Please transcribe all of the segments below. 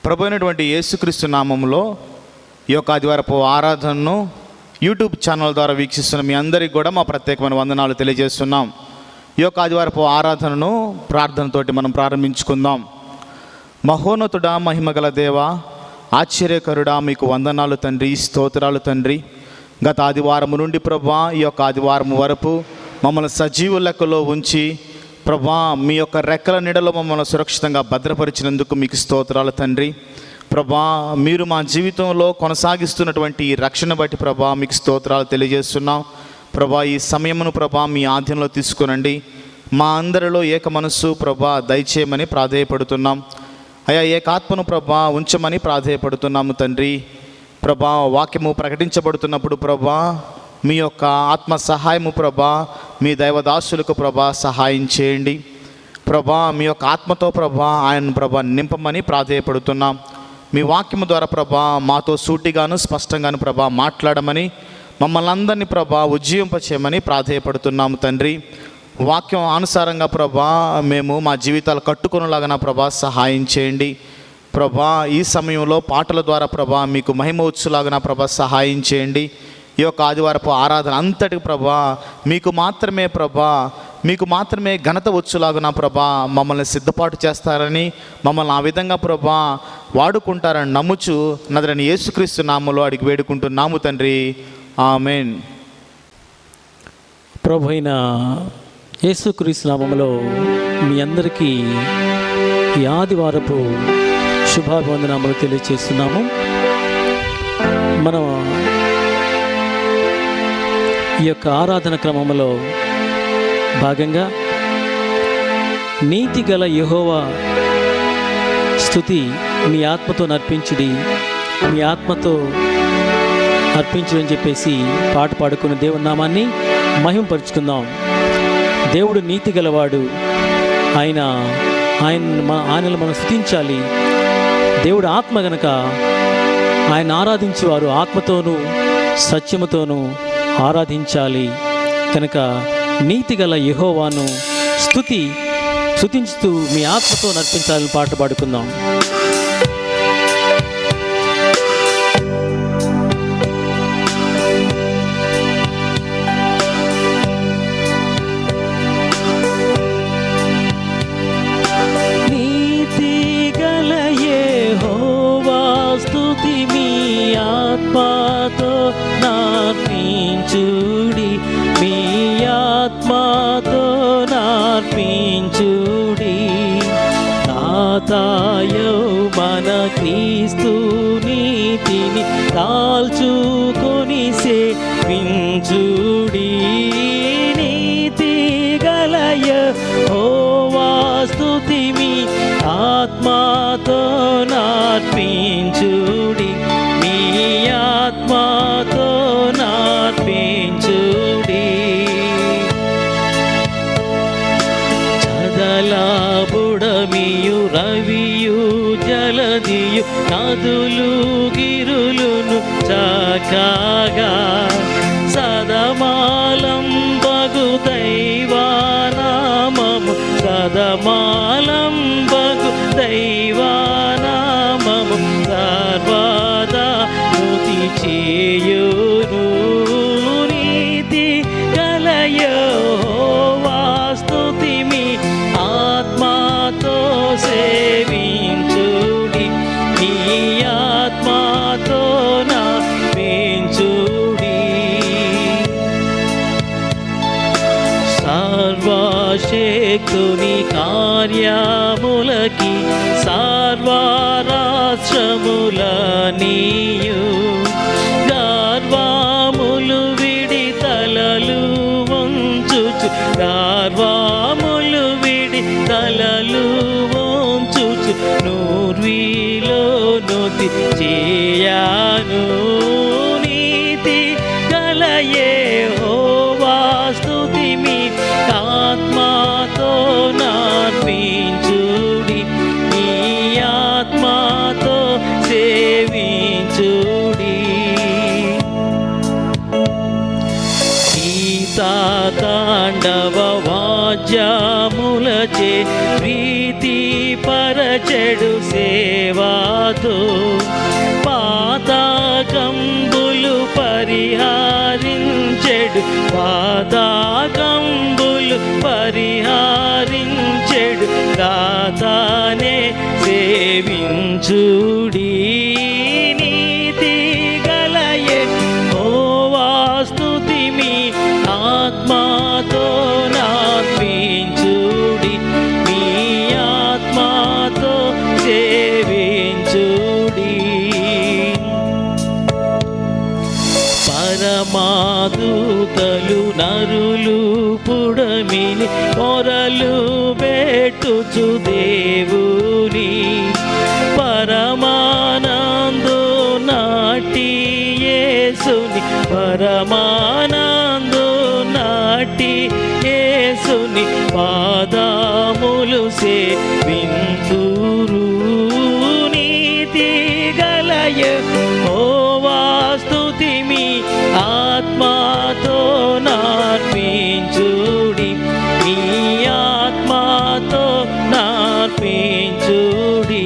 ప్రభు అయినటువంటి యేసుక్రీస్తు నామంలో ఈ యొక్క ఆదివారపు ఆరాధనను యూట్యూబ్ ఛానల్ ద్వారా వీక్షిస్తున్న మీ అందరికీ కూడా మా ప్రత్యేకమైన వందనాలు తెలియజేస్తున్నాం. ఈ యొక్క ఆదివారపు ఆరాధనను ప్రార్థనతోటి మనం ప్రారంభించుకుందాం. మహోన్నతుడా, మహిమగల దేవా, ఆశ్చర్యకరుడా, మీకు వందనాలు తండ్రి, స్తోత్రాలు తండ్రి. గత ఆదివారం నుండి ప్రభా ఈ యొక్క ఆదివారం వరకు మమ్మల్ని సజీవ లెక్కలో ఉంచి ప్రభా మీ యొక్క రెక్కల నీడలో మమ్మల్ని సురక్షితంగా భద్రపరిచినందుకు మీకు స్తోత్రాలు తండ్రి. ప్రభా మీరు మా జీవితంలో కొనసాగిస్తున్నటువంటి ఈ రక్షణ బట్టి ప్రభా మీకు స్తోత్రాలు తెలియజేస్తున్నాం. ప్రభా ఈ సమయమును ప్రభా మీ ఆధీనంలో తీసుకునండి. మా అందరిలో ఏక మనస్సు ప్రభా దయచేయమని ప్రాధేయపడుతున్నాం. అయా ఏకాత్మను ప్రభా ఉంచమని ప్రాధేయపడుతున్నాము తండ్రి. ప్రభా వాక్యము ప్రకటించబడుతున్నప్పుడు ప్రభా మీ యొక్క ఆత్మ సహాయము ప్రభా మీ దైవదాసులకు ప్రభా సహాయం చేయండి. ప్రభా మీ యొక్క ఆత్మతో ప్రభా ఆయన ప్రభా నింపమని ప్రాధేయపడుతున్నాం. మీ వాక్యము ద్వారా ప్రభా మాతో సూటిగాను స్పష్టంగాను ప్రభా మాట్లాడమని మమ్మల్ని అందరినీ ప్రభా ఉజ్జీవింపచేయమని ప్రాధేయపడుతున్నాము తండ్రి. వాక్యం అనుసారంగా ప్రభా మేము మా జీవితాలు కట్టుకొనులాగా ప్రభా సహాయం చేయండి. ప్రభా ఈ సమయంలో పాటల ద్వారా ప్రభా మీకు మహిమ వచ్చులాగా ప్రభా సహాయం చేయండి. ఈ యొక్క ఆదివారపు ఆరాధన అంతటి ప్రభా మీకు మాత్రమే ఘనత వచ్చులాగున ప్రభా మమ్మల్ని సిద్ధపాటు చేస్తారని, మమ్మల్ని ఆ విధంగా ప్రభా వాడుకుంటారని నమ్ముచు నజరేయుడైన యేసుక్రీస్తు నామములో అడిగి వేడుకుంటున్నాము తండ్రి, ఆమేన్. ప్రభు అయిన యేసుక్రీస్తు నామములో మీ అందరికీ ఈ ఆదివారపు శుభాభివందనములు తెలియజేస్తున్నాము. మనం ఈ యొక్క ఆరాధన క్రమంలో భాగంగా నీతి గల యెహోవా స్తుతి మీ ఆత్మతో నర్పించుడి, మీ ఆత్మతో అర్పించుడు అని చెప్పేసి పాట పాడుకున్న దేవుని నామాన్ని మహిమపరుచుకుందాం. దేవుడు నీతి గలవాడు, ఆయనను మనం స్తుతించాలి. దేవుడు ఆత్మ గనక ఆయన ఆరాధించేవారు ఆత్మతోనూ సత్యముతోనూ ఆరాధించాలి. కనుక నీతిగల యెహోవాను స్తుతించుతూ మీ ఆత్మతో నర్పించాలని పాట పాడుకుందాం. నీతిగల యెహోవా స్తుతి మీ ఆత్మతో నార్పించుడి, మీ ఆత్మతో నార్పించుడి. తాతాయో మన క్రీస్తు నీతిని కాల్చుకొని సేవించుడి. నీతి గల యెహోవా స్తుతి మీ ఆత్మతో నార్పించుడి, మీ ఆత్మతో నార్పించుడి. చదలాబుడమియు రవియు జలదియు నదులు గిరులును చక్కగా సదమాలం బగు దైవానామము, సదమాలం బగు దైవానామము సర్వదా స్తుతి చేయును. నీతి గల యెహోవా స్తుతి మీ ఆత్మతో సేవించుడి, మీ ఆత్మతో నార్పించుడి. సర్వశక్తుని కార్యములకి సర్వరాష్ట్రములనియు గర్వములు విడి తలలు వంచుచు, గర్వములు విడి తలలు వంచుచు నూర్విలో నొతి చేయను. నీతి గల యెహోవా స్తుతి మీ ఆత్మతో నార్పించుడి, మీ ఆత్మతో సేవించుడి. తాండవ వాద్యములచే ప్రీతి పరచెడు సేవా కృపతో పాతాకంబులు పరిహరించెడు, పాతాకంబులు పరిహరించెడు, దాతానే సేవించుడి. నీతి గలయే యెహోవా స్తుతి మీ ఆత్మతో నార్పించుడి, మీ ఆత్మతో సేవించుడి. పరమాదూతలు నరులు పుడమిని పొరలు పెట్టుచు దేవుని పరమానందు నాటి యేసుని, పరమానందు నాటి యేసుని పాదములు సేవింతురు. నీతి గల యెహోవా స్తుతి మీ ఆత్మతో నార్పించుడి, మీ ఆత్మతో నార్పించుడి.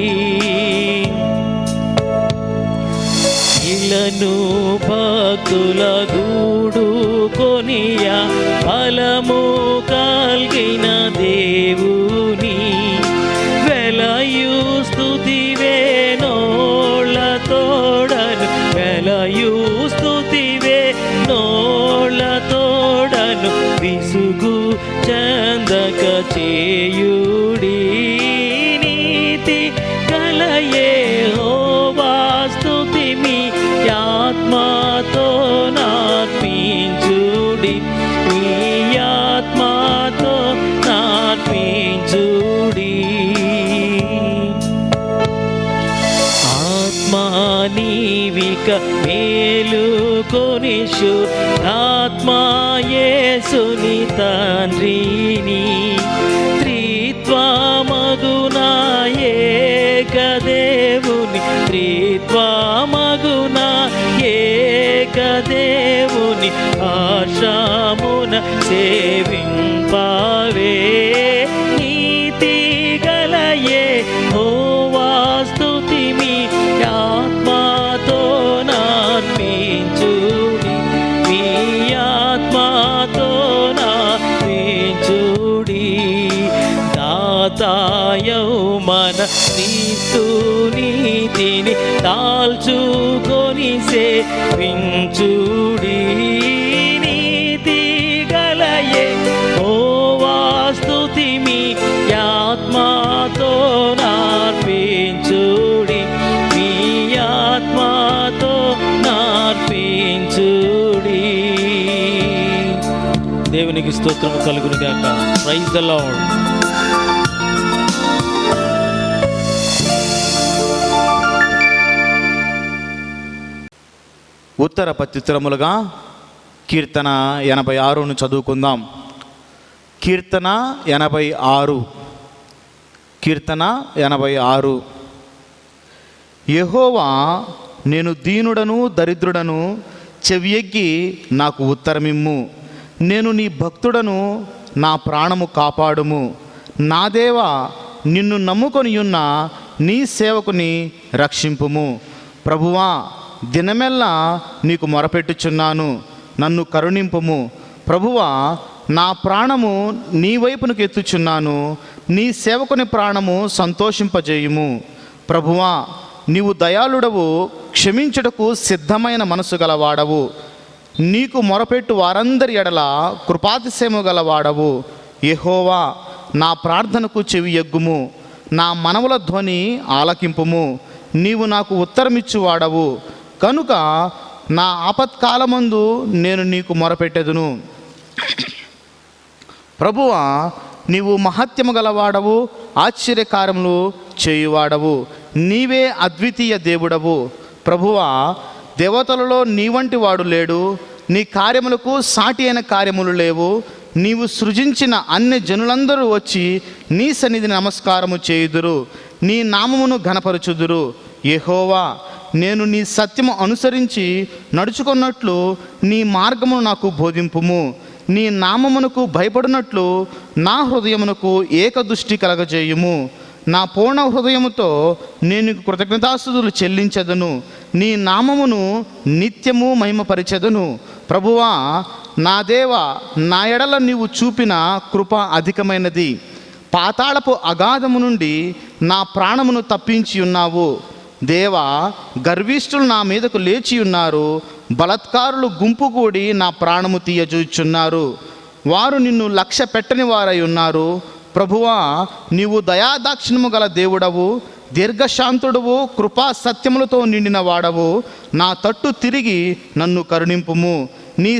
ఇలను భక్తుల గూడు కొనియా ఫలము కలిగిన దేవుని వెలయు స్తుతివే నోళ్ళతోడను, వెలయు స్తుతివే నోళ్ళతోడను, విసుగు చందక చేయుడి. నీతి గల యెహోవా స్తుతి మీ ఆత్మతో నార్పించుడి, మీ ఆత్మతో నార్పించుడి. ఆత్మానీవిక మేలుకొనిషు ఆత్మా యేసుని తండ్రిని త్రిత్వమగునా ఏకదేవుని, త్రిత్వమగునా ఏకదేవుని ఆశామున సేవింపవే. నీతి గల యెహోవా స్తుతి మీ ఆత్మతో నార్పించుడి, మీ ఆత్మతో నార్పించుడి. దాతాయౌ మన క్రీస్తు నీతిని తాల్చుకొని సేవించుడి. నీతి గల యెహోవా స్తుతి మీ ఆత్మతో నార్పించుడి, మీ ఆత్మతో నార్పించుడి. దేవునికి స్తోత్రము కలుగును గాక. Praise the Lord. ఉత్తర ప్రత్యుత్తరములుగా కీర్తన 86ను చదువుకుందాం. కీర్తన 86. కీర్తన 86. యెహోవా, నేను దీనుడను దరిద్రుడను, చెవియెగ్గి నాకు ఉత్తరమిమ్ము. నేను నీ భక్తుడను, నా ప్రాణము కాపాడుము. నా దేవా, నిన్ను నమ్ముకొనియున్న నీ సేవకుని రక్షింపుము. ప్రభువా, దినమెల్లా నీకు మొరపెట్టుచున్నాను, నన్ను కరుణింపుము. ప్రభువా, నా ప్రాణము నీ వైపునకు ఎత్తుచున్నాను, నీ సేవకుని ప్రాణము సంతోషింపజేయుము. ప్రభువా, నీవు దయాళుడవు, క్షమించుటకు సిద్ధమైన మనసు గలవాడవు. నీకు మొరపెట్టు వారందరి ఎడల కృపాతిశయము గలవాడవు. యెహోవా, నా ప్రార్థనకు చెవి ఎగ్గుము, నా మనవుల ధ్వని ఆలకింపుము. నీవు నాకు ఉత్తరమిచ్చువాడవు కనుక నా ఆపత్కాలమందు నేను నీకు మొరపెట్టెదను. ప్రభువా, నీవు మహత్యము గలవాడవు, ఆశ్చర్యకార్యములు చేయువాడవు. నీవే అద్వితీయ దేవుడవు. ప్రభువా, దేవతలలో నీ వంటి వాడు లేడు, నీ కార్యములకు సాటి అయిన కార్యములు లేవు. నీవు సృజించిన అన్ని జనులందరూ వచ్చి నీ సన్నిధిని నమస్కారము చేయుదురు, నీ నామమును ఘనపరచుదురు. యెహోవా, నేను నీ సత్యము అనుసరించి నడుచుకున్నట్లు నీ మార్గమును నాకు బోధింపుము. నీ నామమునకు భయపడినట్లు నా హృదయమునకు ఏకదృష్టి కలగజేయుము. నా పూర్ణ హృదయముతో నేను కృతజ్ఞతాస్తుతులు చెల్లించదను. నీ నామమును నిత్యము మహిమపరిచెదను. ప్రభువా నా దేవా, నా ఎడల నీవు చూపిన కృప అధికమైనది. పాతాళపు అగాధము నుండి నా ప్రాణమును తప్పించి ఉన్నావు. దేవా, గర్విష్ఠులు నా మీదకు లేచి ఉన్నారు. బలత్కారులు గుంపు కూడి నా ప్రాణము తీయజూచున్నారు. వారు నిన్ను లక్ష్య పెట్టని వారై ఉన్నారు. ప్రభువా, నీవు దయాదాక్షిణ్యము గల దేవుడవు, దీర్ఘశాంతుడవు, కృపా సత్యములతో నిండిన వాడవు. నా తట్టు తిరిగి నన్ను కరుణింపుము. నీ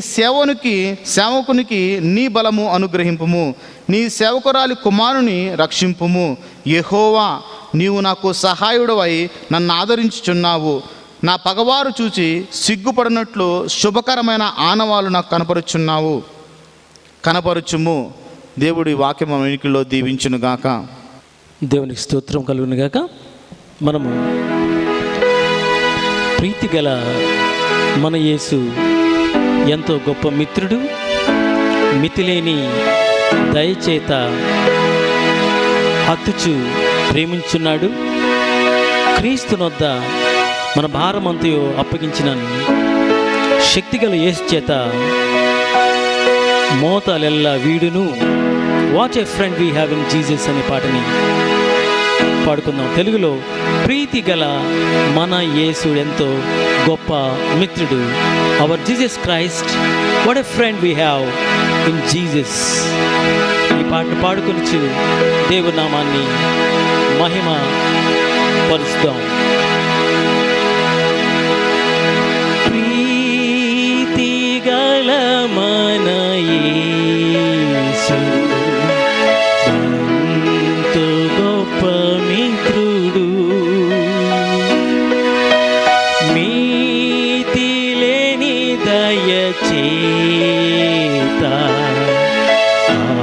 సేవకునికి నీ బలము అనుగ్రహింపుము. నీ సేవకురాలి కుమారుని రక్షింపుము. యెహోవా, నీవు నాకు సహాయుడవై నన్ను ఆదరించుచున్నావు. నా పగవారు చూచి సిగ్గుపడినట్లు శుభకరమైన ఆనవాలు నాకు కనపరుచుము. దేవుడి వాక్యం వెనుకలో దీవించునుగాక. దేవునికి స్తోత్రం కలుగును గాక. మనము ప్రీతి గల మన యేసు ఎంతో గొప్ప మిత్రుడు, మితిలేని దయచేత హత్తుచు ప్రేమించున్నాడు. క్రీస్తునొద్ద మన భారమంతయు అప్పగించిన శక్తిగల యేసు చేత మోతాలెల్లా వీడును. What a friend we have in Jesus అనే పాటని పాడుకుందాం. తెలుగులో ప్రీతి గల మన యేసు ఎంతో గొప్ప మిత్రుడు. Hour Jesus Christ, what a friend we have in Jesus. ఈ పాటను పాడుకొనిచ్చు దేవుని నామాన్ని మహిమ పరుస్తాం. ప్రీతి గల మన యేసు ఎంతో గొప్ప మిత్రుడు, మితిలేని దయచేత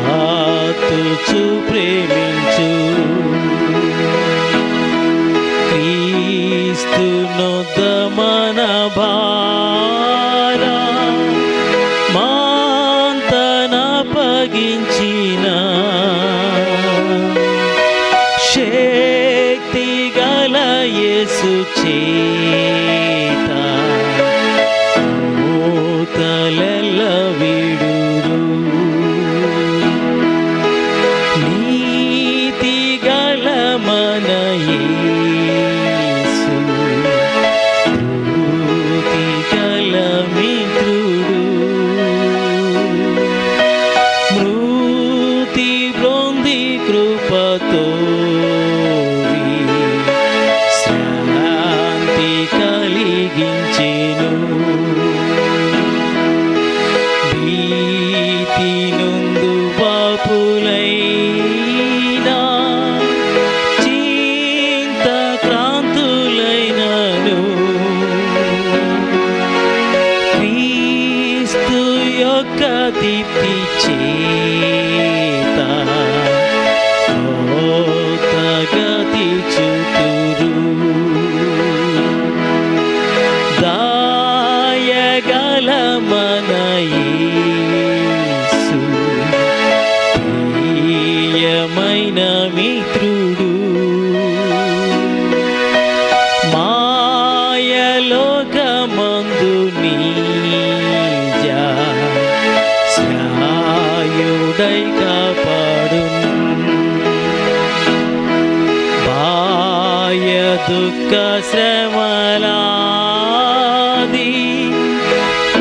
హత్తుచు ప్రేమించు. క్రీస్తునొద్ద మన భారా మాంతనప్పగించిన శక్తి గల యేసు చేత మోతలెల్ల వీడును. నీతి గల మన యేసు ప్రీతి గల మిత్రుడు, మృతి బ్రొంది కృపతో శాంతి కలిగించెను. భీతి నుండు పాపులైనా చింత క్రాంతులైనను క్రీస్తు యొక్క దీప్తి చేత గతి చూతురు. దాయగల మన యేసు ప్రియమైన మిత్రుడు, మాయలోకమందు నిజ శ్రాయుడై కాపాడును. బాయ దుఃఖ శ్రమలాది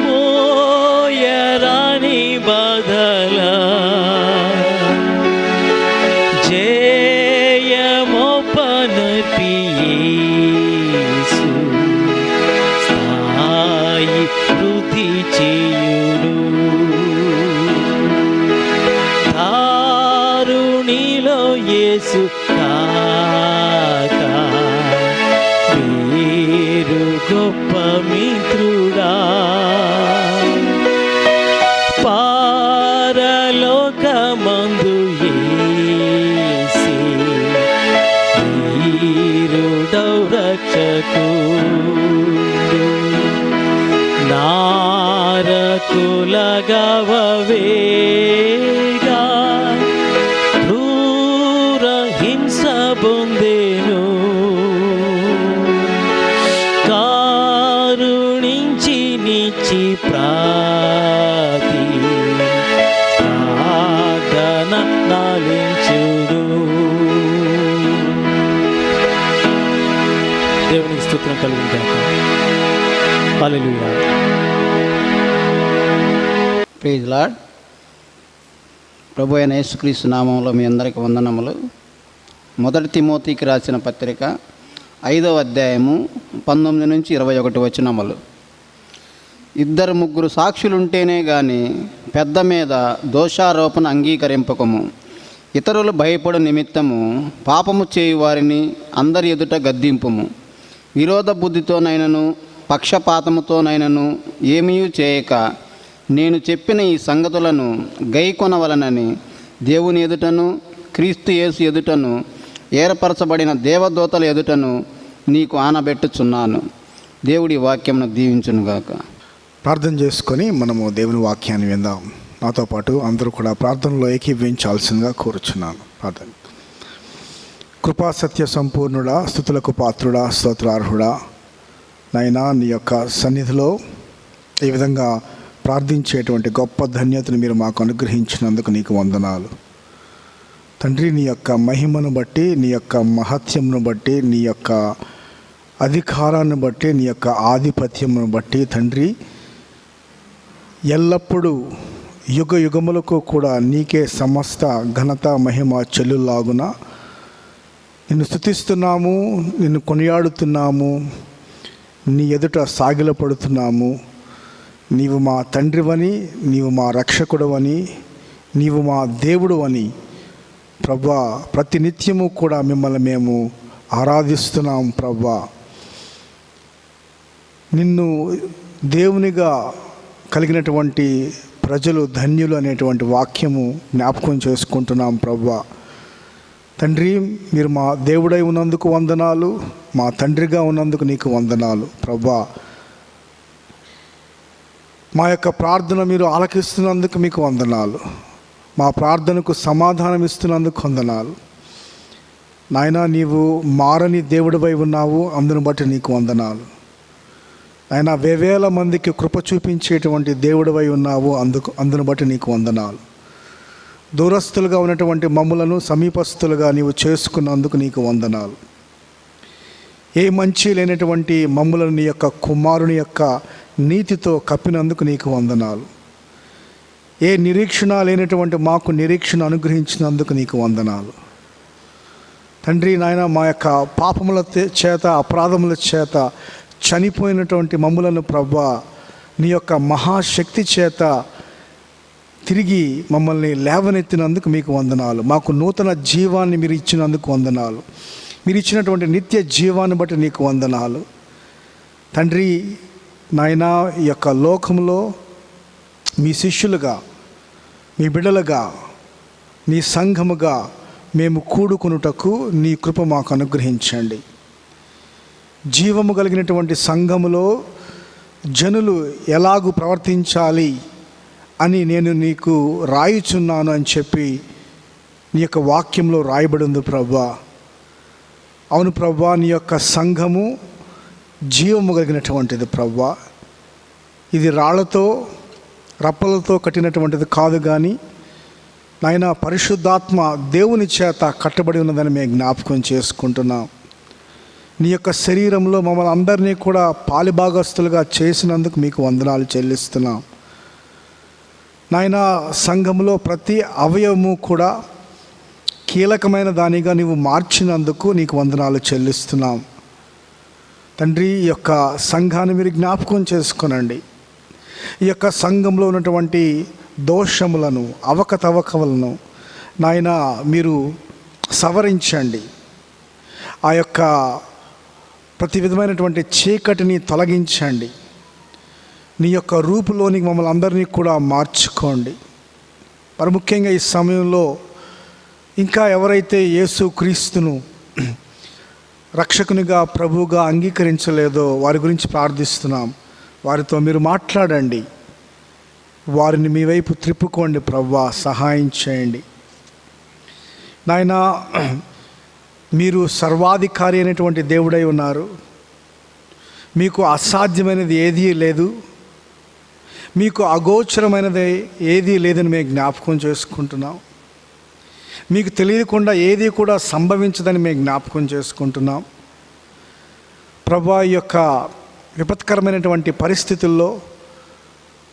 మోయరాని బదల జయమోపనర్పి యేసు స్థాయి వృద్ధి చేయును. దారుణిలో యేసు కాక వేరు గొప్ప మిత్రుడా, పారలోకమందు యేసే వీరుడౌ రక్షకుడు. నారకులగవవేగా క్రూర హింస హల్లెలూయా. Praise lord. ప్రభు అయిన యేసుక్రీస్తు నామంలో మీ అందరికీ వందనములు. 1 తిమోతికి రాసిన పత్రిక 5వ అధ్యాయము 19 నుంచి 21 వచనములు. 2-3 సాక్షులుంటేనే గాని పెద్ద మీద దోషారోపణ అంగీకరింపకము. ఇతరులు భయపడు నిమిత్తము పాపము చేయు వారిని అందరి ఎదుట గద్దింపుము. విరోధ బుద్ధితోనైనను పక్షపాతముతోనైనను ఏమీ చేయక నేను చెప్పిన ఈ సంగతులను గైకొనవలనని దేవుని ఎదుటను క్రీస్తు యేసు ఎదుటను ఏర్పరచబడిన దేవదూతల ఎదుటను నీకు ఆనబెట్టుచున్నాను. దేవుడి వాక్యమును దీవించునుగాక. ప్రార్థన చేసుకొని మనము దేవుని వాక్యాన్ని విందాం. నాతో పాటు అందరూ కూడా ప్రార్థనలో ఏకీభవించాల్సిందిగా కోరుచున్నాను. ప్రార్థన. కృపా సత్య సంపూర్ణుడా, స్తుతులకు పాత్రుడా, స్తోత్రార్హుడా, నాయనా నీ యొక్క సన్నిధిలో ఈ విధంగా ప్రార్థించేటువంటి గొప్ప ధన్యతను మీరు మాకు అనుగ్రహించినందుకు నీకు వందనాలు తండ్రి. నీ యొక్క మహిమను బట్టి, నీ యొక్క మహత్యమును బట్టి, నీ యొక్క అధికారాన్ని బట్టి, నీ యొక్క ఆధిపత్యమును బట్టి తండ్రి, ఎల్లప్పుడూ యుగ యుగములకు కూడా నీకే సమస్త ఘనత మహిమ చెల్లులాగున నిన్ను స్తుతిస్తున్నాము, నిన్ను కొనియాడుతున్నాము, నీ ఎదుట సాగిలపడుతున్నాము. నీవు మా తండ్రివని, నీవు మా రక్షకుడవని, నీవు మా దేవుడు అని ప్రభా ప్రతి నిత్యము కూడా మిమ్మల్ని మేము ఆరాధిస్తున్నాం. ప్రభా నిన్ను దేవునిగా కలిగినటువంటి ప్రజలు ధన్యులు అనేటువంటి వాక్యము జ్ఞాపకం చేసుకుంటున్నాం. ప్రభా తండ్రి, మీరు మా దేవుడై ఉన్నందుకు వందనాలు, మా తండ్రిగా ఉన్నందుకు నీకు వందనాలు. ప్రభా మా యొక్క ప్రార్థన మీరు ఆలకిస్తున్నందుకు మీకు వందనాలు, మా ప్రార్థనకు సమాధానం ఇస్తున్నందుకు వందనాలు. నాయనా నీవు మారని దేవుడివై ఉన్నావు, అందును బట్టి నీకు వందనాలు. నాయనా వేవేల మందికి కృప చూపించేటువంటి దేవుడివై ఉన్నావు, అందును బట్టి నీకు వందనాలు. దూరస్తులుగా ఉన్నటువంటి మమ్ములను సమీపస్తులుగా నీవు చేసుకున్నందుకు నీకు వందనాలు. ఏ మంచి లేనటువంటి మమ్ములను నీ యొక్క కుమారుని యొక్క నీతితో కప్పినందుకు నీకు వందనాలు. ఏ నిరీక్షణ లేనటువంటి మాకు నిరీక్షణ అనుగ్రహించినందుకు నీకు వందనాలు తండ్రి. నాయన మా యొక్క పాపముల చేత, అపరాధముల చేత చనిపోయినటువంటి మమ్ములను ప్రభా నీ యొక్క మహాశక్తి చేత తిరిగి మమ్మల్ని లేవనెత్తినందుకు మీకు వందనాలు. మాకు నూతన జీవాన్ని మీరు ఇచ్చినందుకు వందనాలు. మీరు ఇచ్చినటువంటి నిత్య జీవాన్ని బట్టి నీకు వందనాలు తండ్రి. నాయనా ఈ యొక్క లోకంలో మీ శిష్యులుగా, మీ బిడ్డలుగా, నీ సంఘముగా మేము కూడుకొనుటకు నీ కృప మాకు అనుగ్రహించండి. జీవము కలిగినటువంటి సంఘములో జనులు ఎలాగూ ప్రవర్తించాలి అని నేను నీకు రాయుచున్నాను అని చెప్పి నీ యొక్క వాక్యంలో రాయబడి ఉంది ప్రభా. అవును ప్రభా, నీ యొక్క సంఘము జీవము కలిగినటువంటిది ప్రభా. ఇది రాళ్లతో రప్పలతో కట్టినటువంటిది కాదు, కానీ నాయన పరిశుద్ధాత్మ దేవుని చేత కట్టబడి ఉన్నదని మేము జ్ఞాపకం చేసుకుంటున్నాం. నీ యొక్క శరీరంలో మమ్మల్ని అందరినీ కూడా పాలిభాగస్తులుగా చేసినందుకు మీకు వందనాలు చెల్లిస్తున్నాం నాయన. సంఘంలో ప్రతి అవయవము కూడా కీలకమైన దానిగా నీవు మార్చినందుకు నీకు వందనాలు చెల్లిస్తున్నాం తండ్రి. ఈ యొక్క సంఘాన్ని మీరు జ్ఞాపకం చేసుకునండి. ఈ యొక్క సంఘంలో ఉన్నటువంటి దోషములను, అవకతవకలను నాయన మీరు సవరించండి. ఆ యొక్క ప్రతి విధమైనటువంటి చీకటిని తొలగించండి. నీ యొక్క రూపులోనికి మమ్మల్ని అందరినీ కూడా మార్చుకోండి. మరి ముఖ్యంగా ఈ సమయంలో ఇంకా ఎవరైతే యేసు క్రీస్తును రక్షకునిగా, ప్రభువుగా అంగీకరించలేదో వారి గురించి ప్రార్థిస్తున్నాం. వారితో మీరు మాట్లాడండి, వారిని మీ వైపు త్రిప్పుకోండి ప్రభువా, సహాయం చేయండి నాయన. మీరు సర్వాధికారి అయినటువంటి దేవుడై ఉన్నారు. మీకు అసాధ్యమైనది ఏదీ లేదు, మీకు అగోచరమైనది ఏదీ లేదని మేము జ్ఞాపకం చేసుకుంటున్నాం. మీకు తెలియకుండా ఏది కూడా సంభవించదని మేము జ్ఞాపకం చేసుకుంటున్నాం. ప్రభువా, ఈ యొక్క విపత్కరమైనటువంటి పరిస్థితుల్లో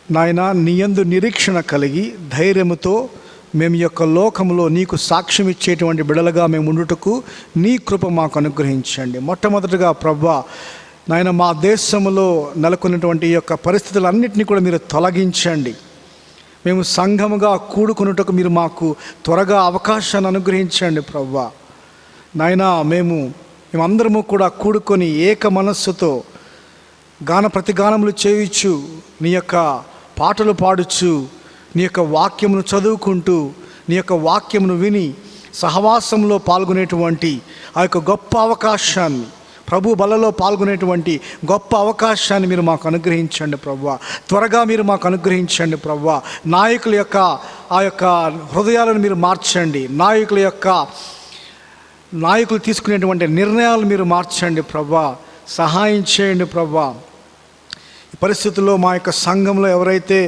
నాయన నీ యందు నిరీక్షణ కలిగి ధైర్యముతో మేము యొక్క లోకంలో నీకు సాక్ష్యం ఇచ్చేటువంటి బిడలుగా మేము ఉండుటకు నీ కృప మాకు అనుగ్రహించండి. మొట్టమొదటిగా ప్రభువా నాయన మా దేశంలో నెలకొన్నటువంటి ఈ యొక్క పరిస్థితులన్నింటినీ కూడా మీరు తొలగించండి. మేము సంఘముగా కూడుకున్నటకు మీరు మాకు త్వరగా అవకాశాన్ని అనుగ్రహించండి ప్రభువా. నాయన మేమందరము కూడా కూడుకొని ఏక మనస్సుతో గాన ప్రతిగానములు చేయుచు నీ యొక్క పాటలు పాడుచు నీ యొక్క వాక్యమును చదువుకుంటూ నీ యొక్క వాక్యమును విని సహవాసంలో పాల్గొనేటువంటి ఆ యొక్క గొప్ప అవకాశాన్ని, ప్రభు బలలో పాల్గొనేటువంటి గొప్ప అవకాశాన్ని మీరు మాకు అనుగ్రహించండి ప్రభువా. త్వరగా మీరు మాకు అనుగ్రహించండి ప్రభువా. నాయకుల యొక్క ఆ యొక్క హృదయాలను మీరు మార్చండి. నాయకులు తీసుకునేటువంటి నిర్ణయాలు మీరు మార్చండి ప్రభువా. సహాయం చేయండి ప్రభువా. ఈ పరిస్థితుల్లో మా యొక్క సంఘంలో ఎవరైతే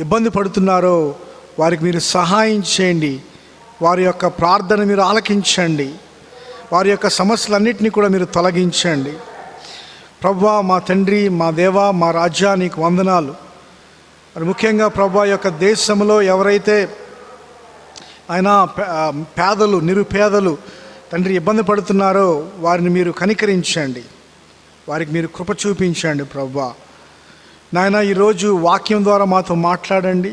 ఇబ్బంది పడుతున్నారో వారికి మీరు సహాయం చేయండి. వారి యొక్క ప్రార్థన మీరు ఆలకించండి. వారి యొక్క సమస్యలన్నింటినీ కూడా మీరు తొలగించండి ప్రభువా. మా తండ్రి, మా దేవా, మా రాజా, నీకు వందనాలు. మరి ముఖ్యంగా ప్రభువా యొక్క దేశంలో ఎవరైతే ఆయన పేదలు, నిరుపేదలు తండ్రి ఇబ్బంది పడుతున్నారో వారిని మీరు కనికరించండి. వారికి మీరు కృప చూపించండి ప్రభువా. నాయన ఈరోజు వాక్యం ద్వారా మాతో మాట్లాడండి.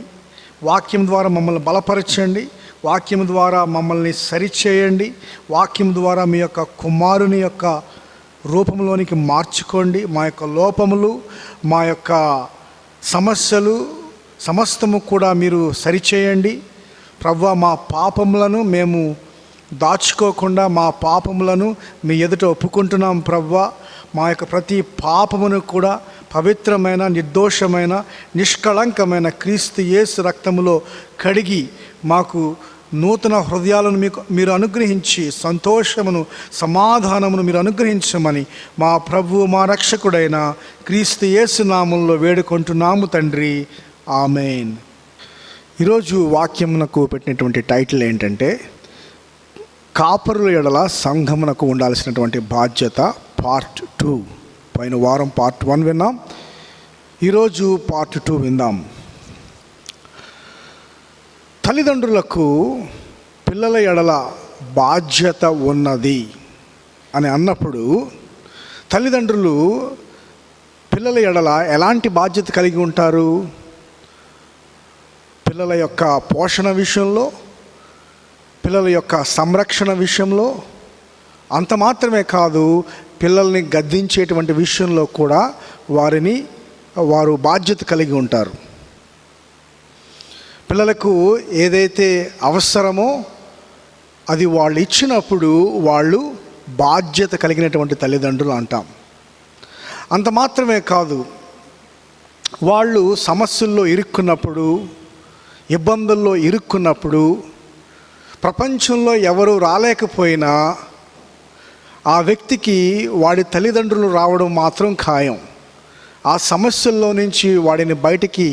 వాక్యం ద్వారా మమ్మల్ని బలపరచండి. వాక్యం ద్వారా మమ్మల్ని సరిచేయండి. వాక్యం ద్వారా మీ యొక్క కుమారుని యొక్క రూపంలోనికి మార్చుకోండి. మా యొక్క లోపములు, మా యొక్క సమస్యలు సమస్తము కూడా మీరు సరిచేయండి ప్రభువా. మా పాపములను మేము దాచుకోకుండా మా పాపములను మీ ఎదుట ఒప్పుకుంటున్నాం ప్రభువా. మా యొక్క ప్రతి పాపమును కూడా పవిత్రమైన, నిర్దోషమైన, నిష్కళంకమైన క్రీస్తు యేసు రక్తములో కడిగి మాకు నూతన హృదయాలను మీరు అనుగ్రహించి సంతోషమును, సమాధానమును మీరు అనుగ్రహించమని మా ప్రభువు, మా రక్షకుడైన క్రీస్తు యేసు నామములో వేడుకుంటున్నాము తండ్రి. ఆమేన్. ఈరోజు వాక్యమునకు పెట్టినటువంటి టైటిల్ ఏంటంటే కాపరుల ఎడల సంఘమునకు ఉండాల్సినటువంటి బాధ్యత పార్ట్ 2. పైన వారం పార్ట్ 1 విన్నాం. ఈరోజు పార్ట్ 2 విందాం. తల్లిదండ్రులకు పిల్లల ఎడల బాధ్యత ఉన్నది అని అన్నప్పుడు తల్లిదండ్రులు పిల్లల ఎడల ఎలాంటి బాధ్యత కలిగి ఉంటారు? పిల్లల యొక్క పోషణ విషయంలో, పిల్లల యొక్క సంరక్షణ విషయంలో, అంత మాత్రమే కాదు పిల్లల్ని గద్దించేటువంటి విషయంలో కూడా వారు బాధ్యత కలిగి ఉంటారు. పిల్లలకు ఏదైతే అవసరమో అది వాళ్ళు ఇచ్చినప్పుడు వాళ్ళు బాధ్యత కలిగినటువంటి తల్లిదండ్రులు అంటాం. అంత మాత్రమే కాదు, వాళ్ళు సమస్యల్లో ఇరుక్కున్నప్పుడు, ఇబ్బందుల్లో ఇరుక్కున్నప్పుడు, ప్రపంచంలో ఎవరు రాలేకపోయినా ఆ వ్యక్తికి వాడి తల్లిదండ్రులు రావడం మాత్రం ఖాయం. ఆ సమస్యల్లో నుంచి వాడిని బయటికి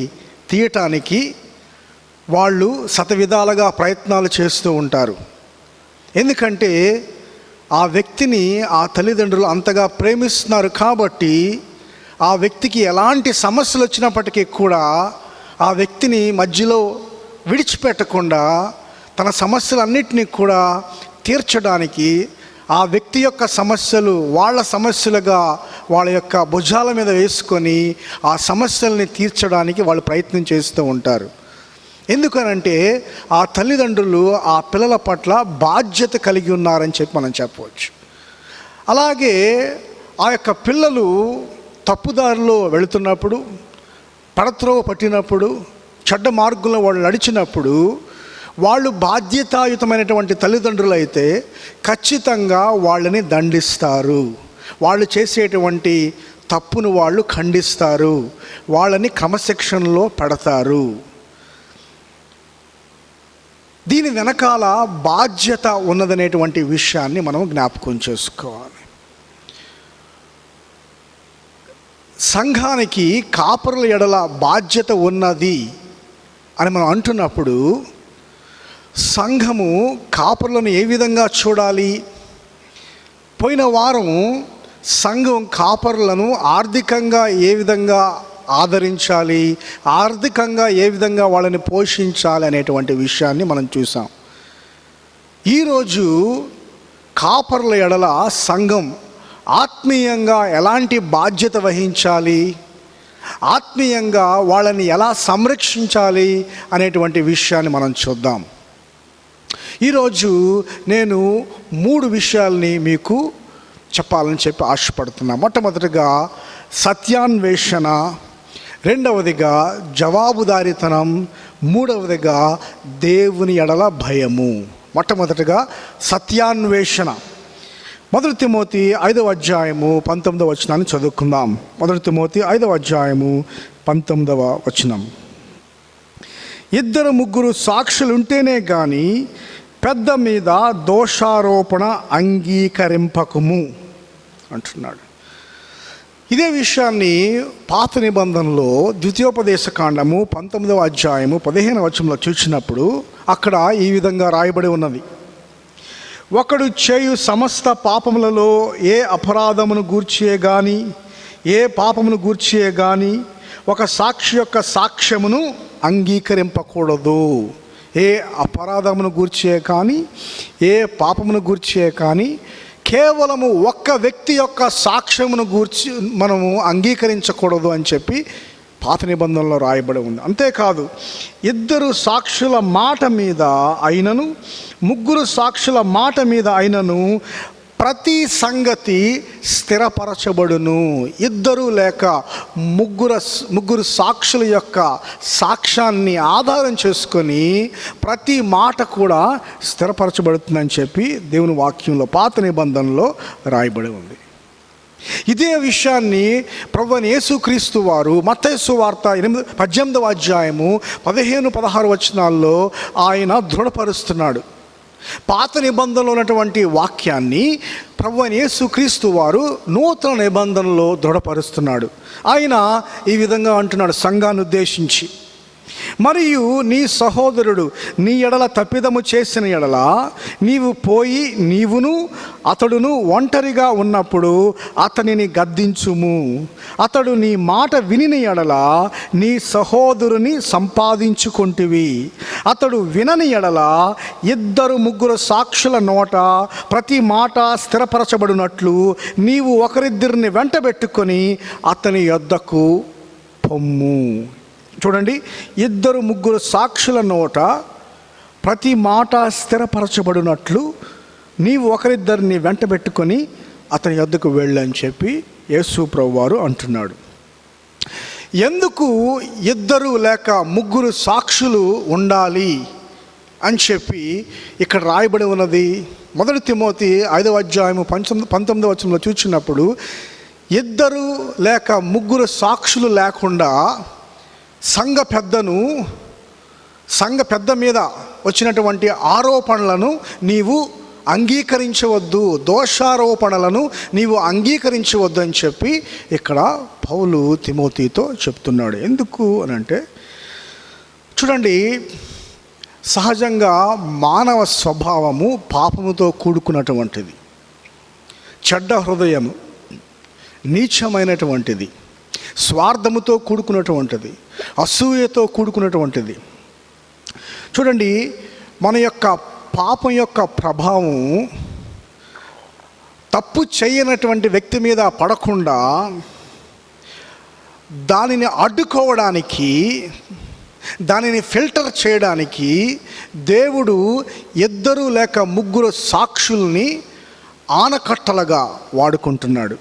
తీయటానికి వాళ్ళు శతవిధాలుగా ప్రయత్నాలు చేస్తూ ఉంటారు. ఎందుకంటే ఆ వ్యక్తిని ఆ తల్లిదండ్రులు అంతగా ప్రేమిస్తున్నారు కాబట్టి ఆ వ్యక్తికి ఎలాంటి సమస్యలు వచ్చినప్పటికీ కూడా ఆ వ్యక్తిని మధ్యలో విడిచిపెట్టకుండా తన సమస్యలన్నింటినీ కూడా తీర్చడానికి ఆ వ్యక్తి యొక్క సమస్యలు వాళ్ళ సమస్యలుగా వాళ్ళ యొక్క భుజాల మీద వేసుకొని ఆ సమస్యల్ని తీర్చడానికి వాళ్ళు ప్రయత్నం చేస్తూ ఉంటారు. ఎందుకనంటే ఆ తల్లిదండ్రులు ఆ పిల్లల పట్ల బాధ్యత కలిగి ఉన్నారని చెప్పి మనం చెప్పవచ్చు. అలాగే ఆ యొక్క పిల్లలు తప్పుదారిలో వెళుతున్నప్పుడు, పడత్రోవ పట్టినప్పుడు, చెడ్డ మార్గంలో వాళ్ళు నడిచినప్పుడు వాళ్ళు బాధ్యతాయుతమైనటువంటి తల్లిదండ్రులు అయితే ఖచ్చితంగా వాళ్ళని దండిస్తారు. వాళ్ళు చేసేటువంటి తప్పును వాళ్ళు ఖండిస్తారు. వాళ్ళని క్రమశిక్షణలో పెడతారు. దీని వెనకాల బాధ్యత ఉన్నదనేటువంటి విషయాన్ని మనం జ్ఞాపకం చేసుకోవాలి. సంఘానికి కాపరుల ఎడల బాధ్యత ఉన్నది అని మనం అంటున్నప్పుడు సంఘము కాపరులను ఏ విధంగా చూడాలి? పోయిన వారం సంఘం కాపరులను ఆర్థికంగా ఏ విధంగా ఆదరించాలి, ఆర్థికంగా ఏ విధంగా వాళ్ళని పోషించాలి అనేటువంటి విషయాన్ని మనం చూసాం. ఈరోజు కాపరుల ఎడల సంఘం ఆత్మీయంగా ఎలాంటి బాధ్యత వహించాలి, ఆత్మీయంగా వాళ్ళని ఎలా సంరక్షించాలి అనేటువంటి విషయాన్ని మనం చూద్దాం. ఈరోజు నేను 3 విషయాల్ని మీకు చెప్పాలని చెప్పి ఆశపడుతున్నా. మొట్టమొదటిగా సత్యాన్వేషణ, రెండవదిగా జవాబుదారీతనం, మూడవదిగా దేవుని ఎడల భయము. మొట్టమొదటిగా సత్యాన్వేషణ. 1 తిమోతి 5వ అధ్యాయము 19వ వచనాన్ని చదువుకుందాం. 1 తిమోతి 5వ అధ్యాయము 19వ వచనం. 2-3 సాక్షులుంటేనే కానీ పెద్ద మీద దోషారోపణ అంగీకరింపకము అంటున్నాడు. ఇదే విషయాన్ని పాత నిబంధనలో ద్వితీయోపదేశకాండము 19వ అధ్యాయము 15వ వచనంలో చూసినప్పుడు అక్కడ ఈ విధంగా రాయబడి ఉన్నది. ఒకడు చేయు సమస్త పాపములలో ఏ అపరాధమును గూర్చియే గాని, ఏ పాపమును గూర్చియే గాని ఒక సాక్షి యొక్క సాక్ష్యమును అంగీకరింపకూడదు. ఏ అపరాధమును గూర్చియే కానీ, ఏ పాపమును గూర్చియే కానీ కేవలము ఒక్క వ్యక్తి యొక్క సాక్ష్యమును గూర్చి మనము అంగీకరించకూడదు అని చెప్పి పాత నిబంధనలో రాయబడి ఉంది. అంతేకాదు 2 సాక్షుల మాట మీద అయినను 3 సాక్షుల మాట మీద అయినను ప్రతి సంగతి స్థిరపరచబడును. 2 లేక 3 సాక్షుల యొక్క సాక్ష్యాన్ని ఆధారం చేసుకొని ప్రతి మాట కూడా స్థిరపరచబడుతుందని చెప్పి దేవుని వాక్యంలో పాత నిబంధనలో రాయబడి ఉంది. ఇదే విషయాన్ని ప్రభువైన యేసుక్రీస్తు వారు మత్తయి సువార్త 18వ అధ్యాయము 15-16 వచనాల్లో ఆయన దృఢపరుస్తున్నాడు. పాత నిబంధనలో ఉన్నటువంటి వాక్యాన్ని ప్రభువైన యేసుక్రీస్తు వారు నూతన నిబంధనలో దృఢపరుస్తున్నాడు. ఆయన ఈ విధంగా అంటున్నాడు సంఘాన్ని ఉద్దేశించి, మరియు నీ సహోదరుడు నీ ఎడల తప్పిదము చేసిన ఎడల నీవు పోయి నీవును అతడును ఒంటరిగా ఉన్నప్పుడు అతనిని గద్దించుము. అతడు నీ మాట విని ఎడల నీ సహోదరుని సంపాదించుకొంటివి. అతడు వినని ఎడల 2-3 సాక్షుల నోట ప్రతి మాట స్థిరపరచబడినట్లు నీవు ఒకరిద్దరిని వెంటబెట్టుకొని అతని యొద్దకు పొమ్ము. చూడండి, 2-3 సాక్షుల నోట ప్రతి మాట స్థిరపరచబడినట్లు నీవు ఒకరిద్దరిని వెంటబెట్టుకొని అతని యొద్దకు వెళ్ళని చెప్పి యేసు ప్రభువారు అంటున్నాడు. ఎందుకు 2 లేక 3 సాక్షులు ఉండాలి అని చెప్పి ఇక్కడ రాయబడి ఉన్నది? 1 తిమోతి 5వ అధ్యాయము 19వ వచనంలో చూసినప్పుడు 2 లేక 3 సాక్షులు లేకుండా సంఘ పెద్ద మీద వచ్చినటువంటి ఆరోపణలను నీవు అంగీకరించవద్దు, దోషారోపణలను నీవు అంగీకరించవద్దు అని చెప్పి ఇక్కడ పౌలు తిమోతితో చెప్తున్నాడు. ఎందుకు అనంటే, చూడండి, సహజంగా మానవ స్వభావము పాపముతో కూడుకున్నటువంటిది, చెడ్డ హృదయము, నీచమైనటువంటిది, స్వార్థముతో కూడుకున్నటువంటిది, అసూయతో కూడుకున్నటువంటిది. చూడండి, మన యొక్క పాపం యొక్క ప్రభావం తప్పు చేయనటువంటి వ్యక్తి మీద పడకుండా దానిని అడ్డుకోవడానికి, దానిని ఫిల్టర్ చేయడానికి దేవుడు 2 లేక 3 సాక్షుల్ని ఆనకట్టలుగా వాడుకుంటున్నాడు,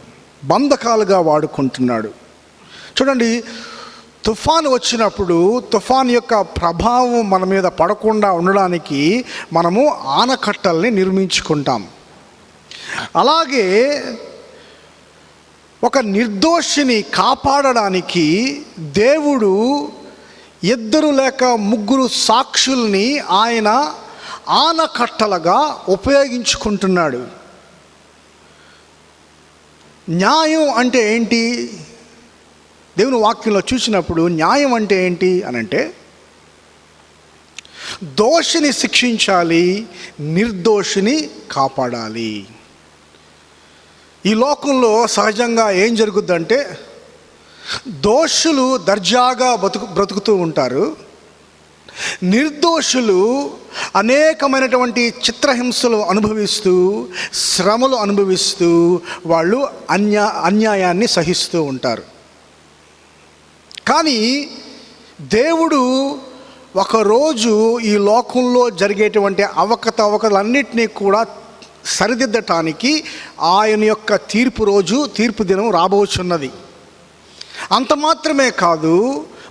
బంధకాలుగా వాడుకుంటున్నాడు. చూడండి, తుఫాను వచ్చినప్పుడు తుఫాను యొక్క ప్రభావం మన మీద పడకుండా ఉండడానికి మనము ఆనకట్టల్ని నిర్మించుకుంటాం. అలాగే ఒక నిర్దోషిని కాపాడడానికి దేవుడు 2 లేక 3 సాక్షుల్ని ఆయన ఆనకట్టలుగా ఉపయోగించుకుంటున్నాడు. న్యాయం అంటే ఏంటి? దేవుని వాక్యంలో చూసినప్పుడు న్యాయం అంటే ఏంటి అనంటే, దోషిని శిక్షించాలి, నిర్దోషిని కాపాడాలి. ఈ లోకంలో సహజంగా ఏం జరుగుద్దంటే దోషులు దర్జాగా బ్రతుకుతూ ఉంటారు, నిర్దోషులు అనేకమైనటువంటి చిత్రహింసలు అనుభవిస్తూ, శ్రమలు అనుభవిస్తూ వాళ్ళు అన్యాయాన్ని సహిస్తూ ఉంటారు. కానీ దేవుడు ఒకరోజు ఈ లోకంలో జరిగేటువంటి అవకతవకలన్నిటినీ కూడా సరిదిద్దటానికి ఆయన యొక్క తీర్పు దినం రాబోచున్నది. అంత మాత్రమే కాదు,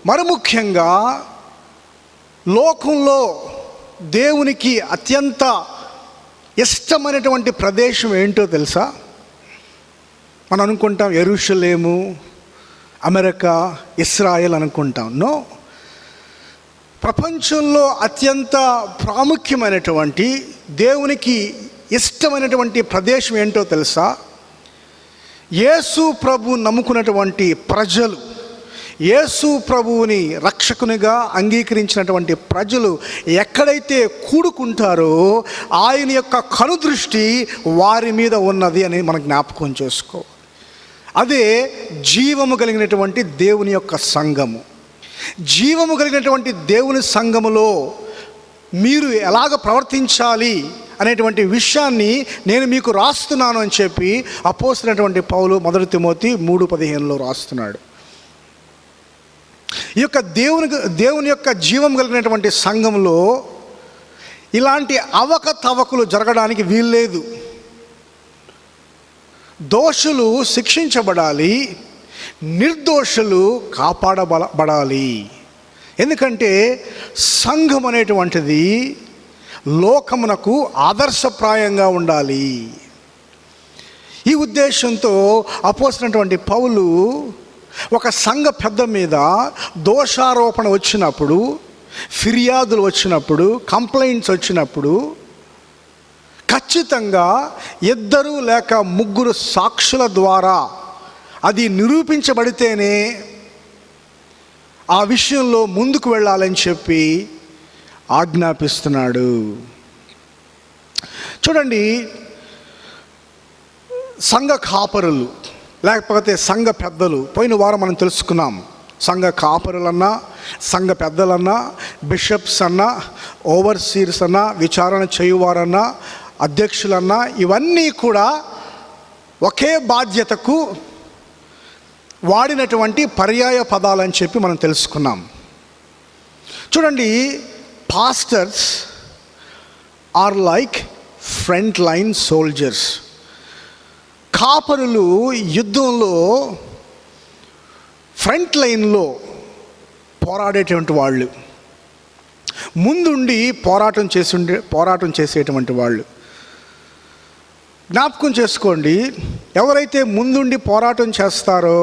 మరి ముఖ్యంగా లోకంలో దేవునికి అత్యంత ఇష్టమైనటువంటి ప్రదేశం ఏంటో తెలుసా? మనం అనుకుంటాం యెరూషలేము, అమెరికా, ఇస్రాయెల్ అనుకుంటాం. నో, ప్రపంచంలో అత్యంత ప్రాముఖ్యమైనటువంటి దేవునికి ఇష్టమైనటువంటి ప్రదేశం ఏంటో తెలుసా? యేసు ప్రభు నమ్ముకున్నటువంటి ప్రజలు, యేసు ప్రభువుని రక్షకునిగా అంగీకరించినటువంటి ప్రజలు ఎక్కడైతే కూడుకుంటారో ఆయన యొక్క కనుదృష్టి వారి మీద ఉన్నది అని మనం జ్ఞాపకం చేసుకో. అదే జీవము కలిగినటువంటి దేవుని యొక్క సంఘము. జీవము కలిగినటువంటి దేవుని సంఘములో మీరు ఎలాగ ప్రవర్తించాలి అనేటువంటి విషయాన్ని నేను మీకు రాస్తున్నాను అని చెప్పి అపోస్తలుడైనటువంటి పౌలు 1 తిమోతి 3:15 రాస్తున్నాడు. ఈ యొక్క దేవుని యొక్క జీవం కలిగినటువంటి సంఘంలో ఇలాంటి అవకతవకలు జరగడానికి వీల్లేదు. దోషులు శిక్షించబడాలి, నిర్దోషులు కాపాడబడాలి. ఎందుకంటే సంఘం అనేటువంటిది లోకమునకు ఆదర్శప్రాయంగా ఉండాలి. ఈ ఉద్దేశంతో అపోస్తలుడైనటువంటి పౌలు ఒక సంఘ పెద్ద మీద దోషారోపణ వచ్చినప్పుడు, ఫిర్యాదులు వచ్చినప్పుడు, కంప్లైంట్స్ వచ్చినప్పుడు ఖచ్చితంగా 2 లేక 3 సాక్షుల ద్వారా అది నిరూపించబడితేనే ఆ విషయంలో ముందుకు వెళ్ళాలని చెప్పి ఆజ్ఞాపిస్తున్నాడు. చూడండి, సంఘ కాపరులు లేకపోతే సంఘ పెద్దలు, పోయిన వారం మనం తెలుసుకున్నాం. సంఘ కాపరులన్నా, సంఘ పెద్దలన్నా, బిషప్స్ అన్నా, ఓవర్సీర్స్ అన్నా, విచారణ చేయువారన్నా, అధ్యక్షులన్నా, ఇవన్నీ కూడా ఒకే బాధ్యతకు వాడినటువంటి పర్యాయ పదాలని చెప్పి మనం తెలుసుకున్నాం. చూడండి, pastors are like front line soldiers. కాపరులు యుద్ధంలో ఫ్రంట్ లైన్లో పోరాడేటువంటి వాళ్ళు, ముందుండి పోరాటం చేసేటువంటి వాళ్ళు. జ్ఞాపకం చేసుకోండి, ఎవరైతే ముందుండి పోరాటం చేస్తారో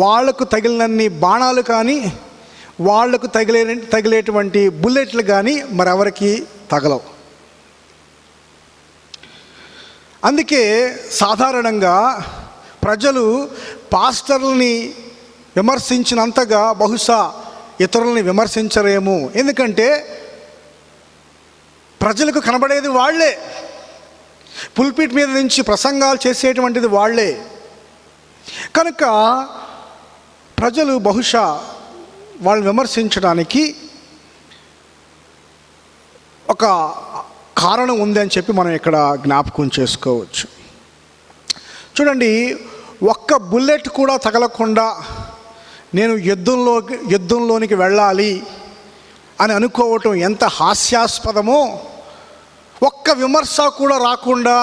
వాళ్లకు తగిలినన్ని బాణాలు కానీ, వాళ్లకు తగిలేటువంటి బుల్లెట్లు కానీ మరెవరికి తగలవు. అందుకే సాధారణంగా ప్రజలు పాస్టర్లని విమర్శించినంతగా బహుశా ఇతరులని విమర్శించరేమో. ఎందుకంటే ప్రజలకు కనబడేది వాళ్లే, పుల్పిట్ మీద నుంచి ప్రసంగాలు చేసేటువంటిది వాళ్లే. కనుక ప్రజలు బహుశా వాళ్ళని విమర్శించడానికి ఒక కారణం ఉంది అని చెప్పి మనం ఇక్కడ జ్ఞాపకం చేసుకోవచ్చు. చూడండి, ఒక్క బుల్లెట్ కూడా తగలకుండా నేను యుద్ధంలోనికి వెళ్ళాలి అని అనుకోవటం ఎంత హాస్యాస్పదమో, ఒక్క విమర్శ కూడా రాకుండా,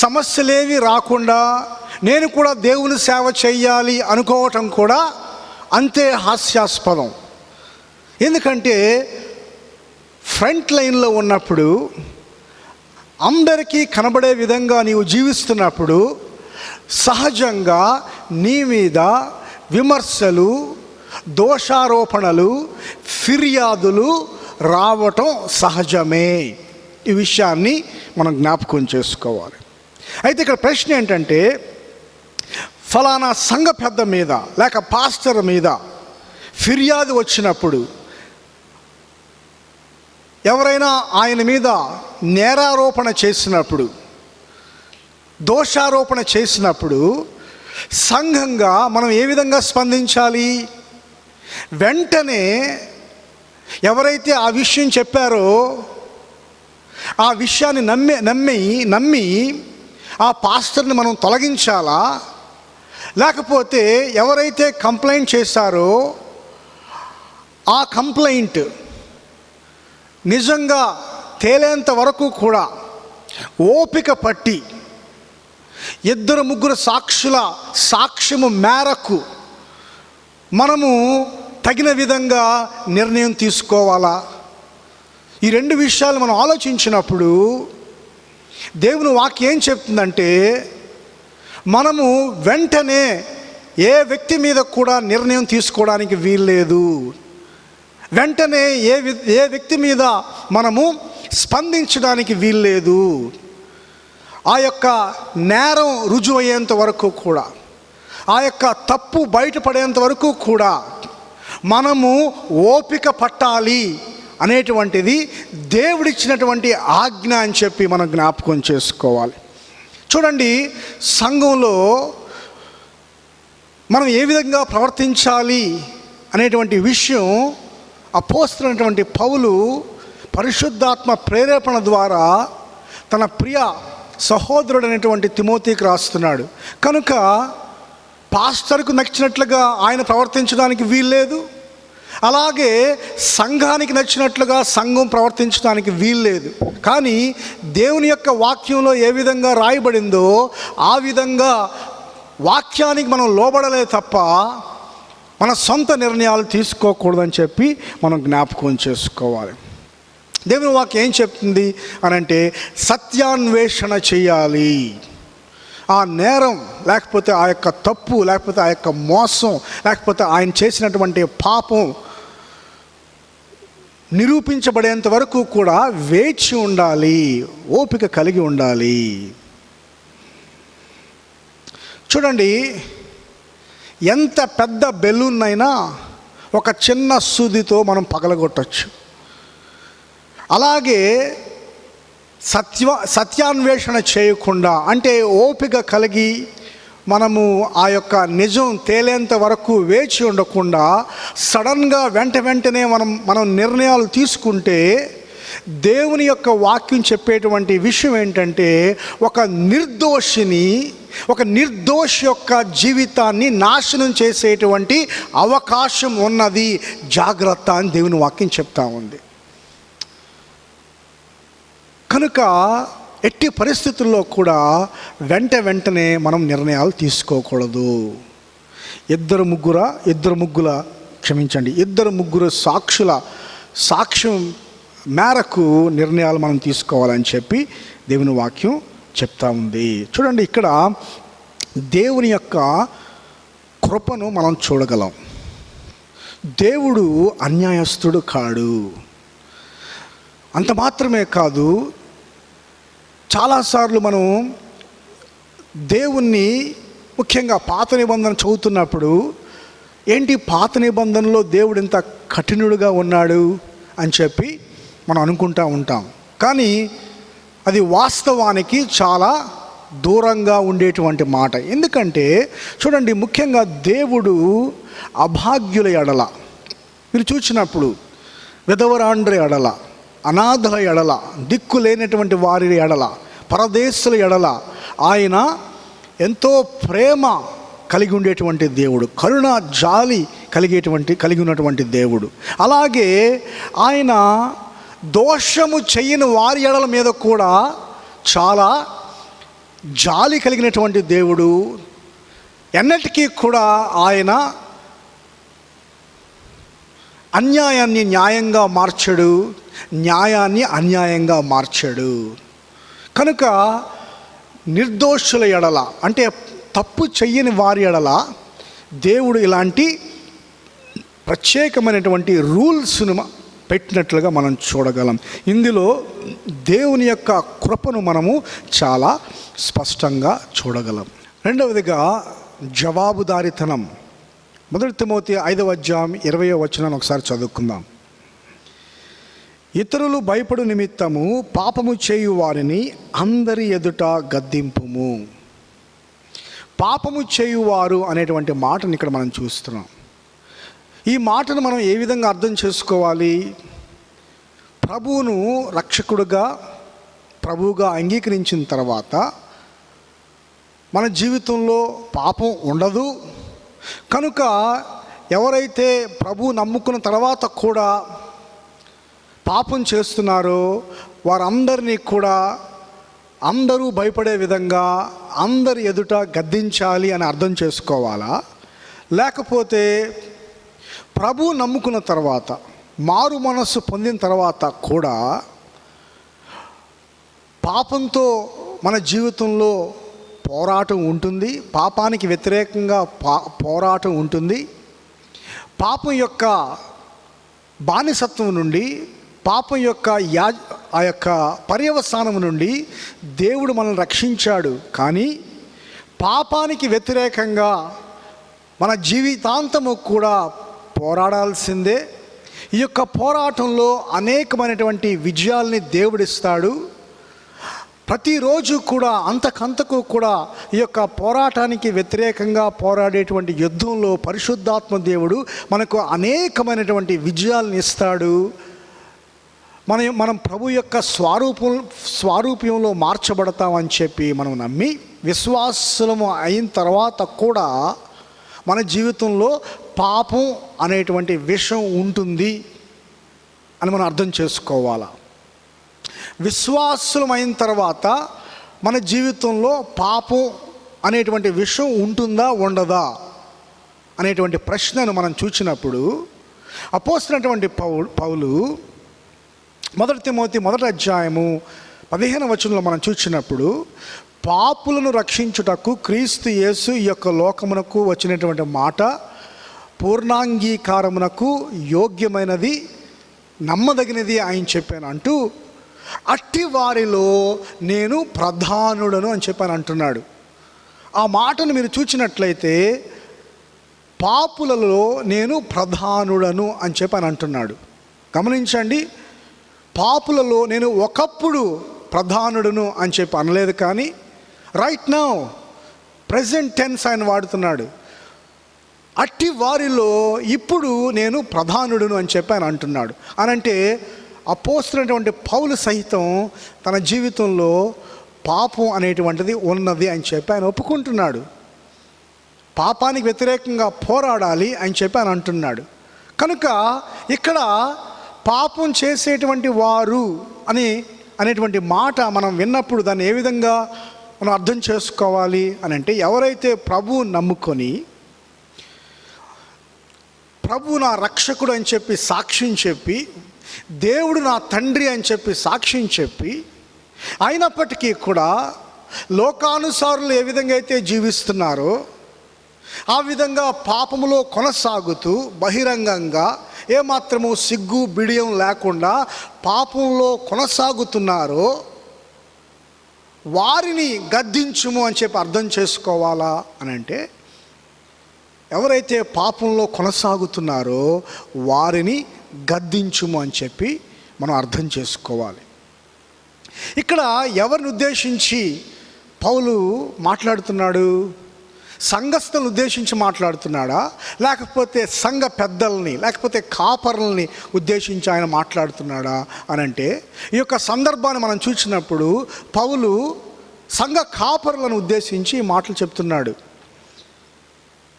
సమస్యలేవి రాకుండా నేను కూడా దేవుని సేవ చేయాలి అనుకోవటం కూడా అంతే హాస్యాస్పదం. ఎందుకంటే ఫ్రంట్ లైన్లో ఉన్నప్పుడు, అందరికీ కనబడే విధంగా నీవు జీవిస్తున్నప్పుడు సహజంగా నీ మీద విమర్శలు, దోషారోపణలు, ఫిర్యాదులు రావటం సహజమే. ఈ విషయాన్ని మనం జ్ఞాపకం చేసుకోవాలి. అయితే ఇక్కడ ప్రశ్న ఏంటంటే, ఫలానా సంఘ పెద్ద మీద లేక పాస్టర్ మీద ఫిర్యాదు వచ్చినప్పుడు, ఎవరైనా ఆయన మీద నేరారోపణ చేసినప్పుడు దోషారోపణ చేసినప్పుడు సంఘంగా మనం ఏ విధంగా స్పందించాలి? వెంటనే ఎవరైతే ఆ విషయం చెప్పారో ఆ విషయాన్ని నమ్మి ఆ పాస్టర్ని మనం తొలగించాలా? లేకపోతే ఎవరైతే కంప్లైంట్ చేశారో ఆ కంప్లైంట్ నిజంగా తేలేంత వరకు కూడా ఓపిక పట్టి 2-3 సాక్షుల సాక్ష్యము మేరకు మనము తగిన విధంగా నిర్ణయం తీసుకోవాలా? ఈ 2 విషయాలు మనం ఆలోచించినప్పుడు దేవుని వాక్యం ఏం చెప్తుందంటే, మనము వెంటనే ఏ వ్యక్తి మీద కూడా నిర్ణయం తీసుకోవడానికి వీల్లేదు. వెంటనే ఏ వ్యక్తి మీద మనము స్పందించడానికి వీల్లేదు. ఆ యొక్క నేరం రుజువు అయ్యేంత వరకు కూడా, ఆ యొక్క తప్పు బయటపడేంత వరకు కూడా మనము ఓపిక పట్టాలి అనేటువంటిది దేవుడిచ్చినటువంటి ఆజ్ఞ అని చెప్పి మనం జ్ఞాపకం చేసుకోవాలి. చూడండి, సంఘంలో మనం ఏ విధంగా ప్రవర్తించాలి అనేటువంటి విషయం అపోస్తలుడైనటువంటి పౌలు పరిశుద్ధాత్మ ప్రేరేపణ ద్వారా తన ప్రియ సహోదరుడైనటువంటి తిమోతికి రాస్తున్నాడు. కనుక పాస్టర్కు నచ్చినట్లుగా ఆయన ప్రవర్తించడానికి వీల్లేదు, అలాగే సంఘానికి నచ్చినట్లుగా సంఘం ప్రవర్తించడానికి వీల్లేదు. కానీ దేవుని యొక్క వాక్యంలో ఏ విధంగా రాయబడిందో ఆ విధంగా వాక్యానికి మనం లోబడలే తప్ప మన సొంత నిర్ణయాలు తీసుకోకూడదని చెప్పి మనం జ్ఞాపకం చేసుకోవాలి. దేవుని వాక్యం ఏం చెప్తుంది అనంటే, సత్యాన్వేషణ చేయాలి. ఆ నేరం లేకపోతే ఆ యొక్క తప్పు లేకపోతే ఆ యొక్క మోసం లేకపోతే ఆయన చేసినటువంటి పాపం నిరూపించబడేంత వరకు కూడా వేచి ఉండాలి, ఓపిక కలిగి ఉండాలి. చూడండి, ఎంత పెద్ద బెలూన్ అయినా ఒక చిన్న సూదితో మనం పగలగొట్టచ్చు. అలాగే సత్యాన్వేషణ చేయకుండా, అంటే ఓపిక కలిగి మనము ఆ యొక్క నిజం తేలేంత వరకు వేచి ఉండకుండా సడన్గా వెంటనే మనం నిర్ణయాలు తీసుకుంటే, దేవుని యొక్క వాక్యం చెప్పేటువంటి విషయం ఏంటంటే, ఒక నిర్దోషి యొక్క జీవితాన్ని నాశనం చేసేటువంటి అవకాశం ఉన్నది, జాగ్రత్త అని దేవుని వాక్యం చెప్తా ఉంది. కనుక ఎట్టి పరిస్థితుల్లో కూడా వెంటనే మనం నిర్ణయాలు తీసుకోకూడదు. 2-3 సాక్షుల సాక్ష్యం మేరకు నిర్ణయాలు మనం తీసుకోవాలని చెప్పి దేవుని వాక్యం చెప్తా ఉంది. చూడండి, ఇక్కడ దేవుని యొక్క కృపను మనం చూడగలం. దేవుడు అన్యాయస్తుడు కాడు. అంత మాత్రమే కాదు, చాలాసార్లు మనం దేవుణ్ణి ముఖ్యంగా పాత నిబంధన చదువుతున్నప్పుడు, ఏంటి పాత నిబంధనలో దేవుడు ఇంత కఠినుడుగా ఉన్నాడు అని చెప్పి మనం అనుకుంటూ ఉంటాం. కానీ అది వాస్తవానికి చాలా దూరంగా ఉండేటువంటి మాట. ఎందుకంటే చూడండి, ముఖ్యంగా దేవుడు అభాగ్యుల ఎడల, మీరు చూసినప్పుడు విధవరాండ్ర ఎడల, అనాథల ఎడల, దిక్కు లేనటువంటి వారి ఎడల, పరదేశుల ఎడల ఆయన ఎంతో ప్రేమ కలిగి ఉండేటువంటి దేవుడు, కరుణ జాలి కలిగి ఉన్నటువంటి దేవుడు. అలాగే ఆయన దోషము చెయ్యని వారి ఎడల మీద కూడా చాలా జాలి కలిగినటువంటి దేవుడు. ఎన్నటికీ కూడా ఆయన అన్యాయాన్ని న్యాయంగా మార్చడు, న్యాయాన్ని అన్యాయంగా మార్చాడు. కనుక నిర్దోషుల ఎడల, అంటే తప్పు చెయ్యని వారి ఎడల దేవుడు ఇలాంటి ప్రత్యేకమైనటువంటి రూల్స్ను పెట్టినట్లుగా మనం చూడగలం. ఇందులో దేవుని యొక్క కృపను మనము చాలా స్పష్టంగా చూడగలం. రెండవదిగా జవాబుదారీతనం. 1 తిమోతి 5వ అధ్యాయం 20వ వచనాన్ని ఒకసారి చదువుకుందాం. ఇతరులు భయపడు నిమిత్తము పాపము చేయు వారిని అందరి ఎదుట గద్దింపుము. పాపము చేయువారు అనేటువంటి మాటను ఇక్కడ మనం చూస్తున్నాం. ఈ మాటను మనం ఏ విధంగా అర్థం చేసుకోవాలి? ప్రభువును రక్షకుడుగా, ప్రభువుగా అంగీకరించిన తర్వాత మన జీవితంలో పాపం ఉండదు కనుక ఎవరైతే ప్రభువు నమ్ముకున్న తర్వాత కూడా పాపం చేస్తున్నారో వారందరినీ కూడా అందరూ భయపడే విధంగా అందరి ఎదుట గద్దించాలి అని అర్థం చేసుకోవాలా? లేకపోతే ప్రభువు నమ్ముకున్న తర్వాత, మారు మనస్సు పొందిన తర్వాత కూడా పాపంతో మన జీవితంలో పోరాటం ఉంటుంది, పాపానికి వ్యతిరేకంగా పోరాటం ఉంటుంది. పాపం యొక్క బానిసత్వం నుండి, పాపం యొక్క ఆ యొక్క పర్యవసానం నుండి దేవుడు మనల్ని రక్షించాడు. కానీ పాపానికి వ్యతిరేకంగా మన జీవితాంతము కూడా పోరాడాల్సిందే. ఈ యొక్క పోరాటంలో అనేకమైనటువంటి విజయాల్ని దేవుడిస్తాడు. ప్రతిరోజు కూడా అంతకంతకు కూడా ఈ యొక్క పోరాటానికి వ్యతిరేకంగా పోరాడేటువంటి యుద్ధంలో పరిశుద్ధాత్మ దేవుడు మనకు అనేకమైనటువంటి విజయాలను ఇస్తాడు. మనం ప్రభు యొక్క స్వారూప్యంలో మార్చబడతామని చెప్పి మనం నమ్మి విశ్వాసము అయిన తర్వాత కూడా మన జీవితంలో పాపం అనేటువంటి విషయం ఉంటుంది అని మనం అర్థం చేసుకోవాలా. విశ్వాసులం అయిన తర్వాత మన జీవితంలో పాపం అనేటువంటి విషయం ఉంటుందా ఉండదా అనేటువంటి ప్రశ్నను మనం చూసినప్పుడు అపోస్తలుడైనటువంటి పౌలు 1 తిమోతి 1వ అధ్యాయము 15వ వచనంలో మనం చూసినప్పుడు పాపులను రక్షించుటకు క్రీస్తు యేసు ఈ యొక్క లోకమునకు వచ్చినటువంటి మాట పూర్ణాంగీకారమునకు యోగ్యమైనది, నమ్మదగినది ఆయన చెప్పాను అంటూ అట్టి వారిలో నేను ప్రధానుడను అని చెప్పాను అంటున్నాడు. ఆ మాటను మీరు చూసినట్లయితే పాపులలో నేను ప్రధానుడను అని చెప్పాను అంటున్నాడు. గమనించండి, పాపులలో నేను ఒకప్పుడు ప్రధానుడును అని చెప్పి అనలేదు, కానీ రైట్ నౌ ప్రెజెంట్ టెన్స్ ఆయన వాడుతున్నాడు. అట్టి వారిలో ఇప్పుడు నేను ప్రధానుడును అని చెప్పాను అంటున్నాడు. అనంటే అపోస్తలుడైనటువంటి పౌలు సహితం తన జీవితంలో పాపం అనేటువంటిది ఉన్నది అని చెప్పి ఆయన ఒప్పుకుంటున్నాడు. పాపానికి వ్యతిరేకంగా పోరాడాలి అని చెప్పి ఆయన అంటున్నాడు. కనుక ఇక్కడ పాపం చేసేటువంటి వారు అనేటువంటి మాట మనం విన్నప్పుడు దాన్ని ఏ విధంగా మనం అర్థం చేసుకోవాలి అని అంటే, ఎవరైతే ప్రభువు నమ్ముకొని ప్రభు నా రక్షకుడు అని చెప్పి సాక్ష్యం చెప్పి, దేవుడు నా తండ్రి అని చెప్పి సాక్ష్యం చెప్పి, అయినప్పటికీ కూడా లోకానుసారులు ఏ విధంగా అయితే జీవిస్తున్నారో ఆ విధంగా పాపములో కొనసాగుతూ బహిరంగంగా ఏమాత్రము సిగ్గు బిడియం లేకుండా పాపంలో కొనసాగుతున్నారో వారిని గద్దించుము అని చెప్పి అర్థం చేసుకోవాలా అని అంటే, ఎవరైతే పాపంలో కొనసాగుతున్నారో వారిని గద్దించుము అని చెప్పి మనం అర్థం చేసుకోవాలి. ఇక్కడ ఎవరిని ఉద్దేశించి పౌలు మాట్లాడుతున్నాడు? సంఘస్థులను ఉద్దేశించి మాట్లాడుతున్నాడా, లేకపోతే సంఘ పెద్దల్ని, లేకపోతే కాపర్లని ఉద్దేశించి ఆయన మాట్లాడుతున్నాడా అని అంటే, ఈ యొక్క సందర్భాన్ని మనం చూసినప్పుడు పౌలు సంఘ కాపరులను ఉద్దేశించి మాటలు చెప్తున్నాడు.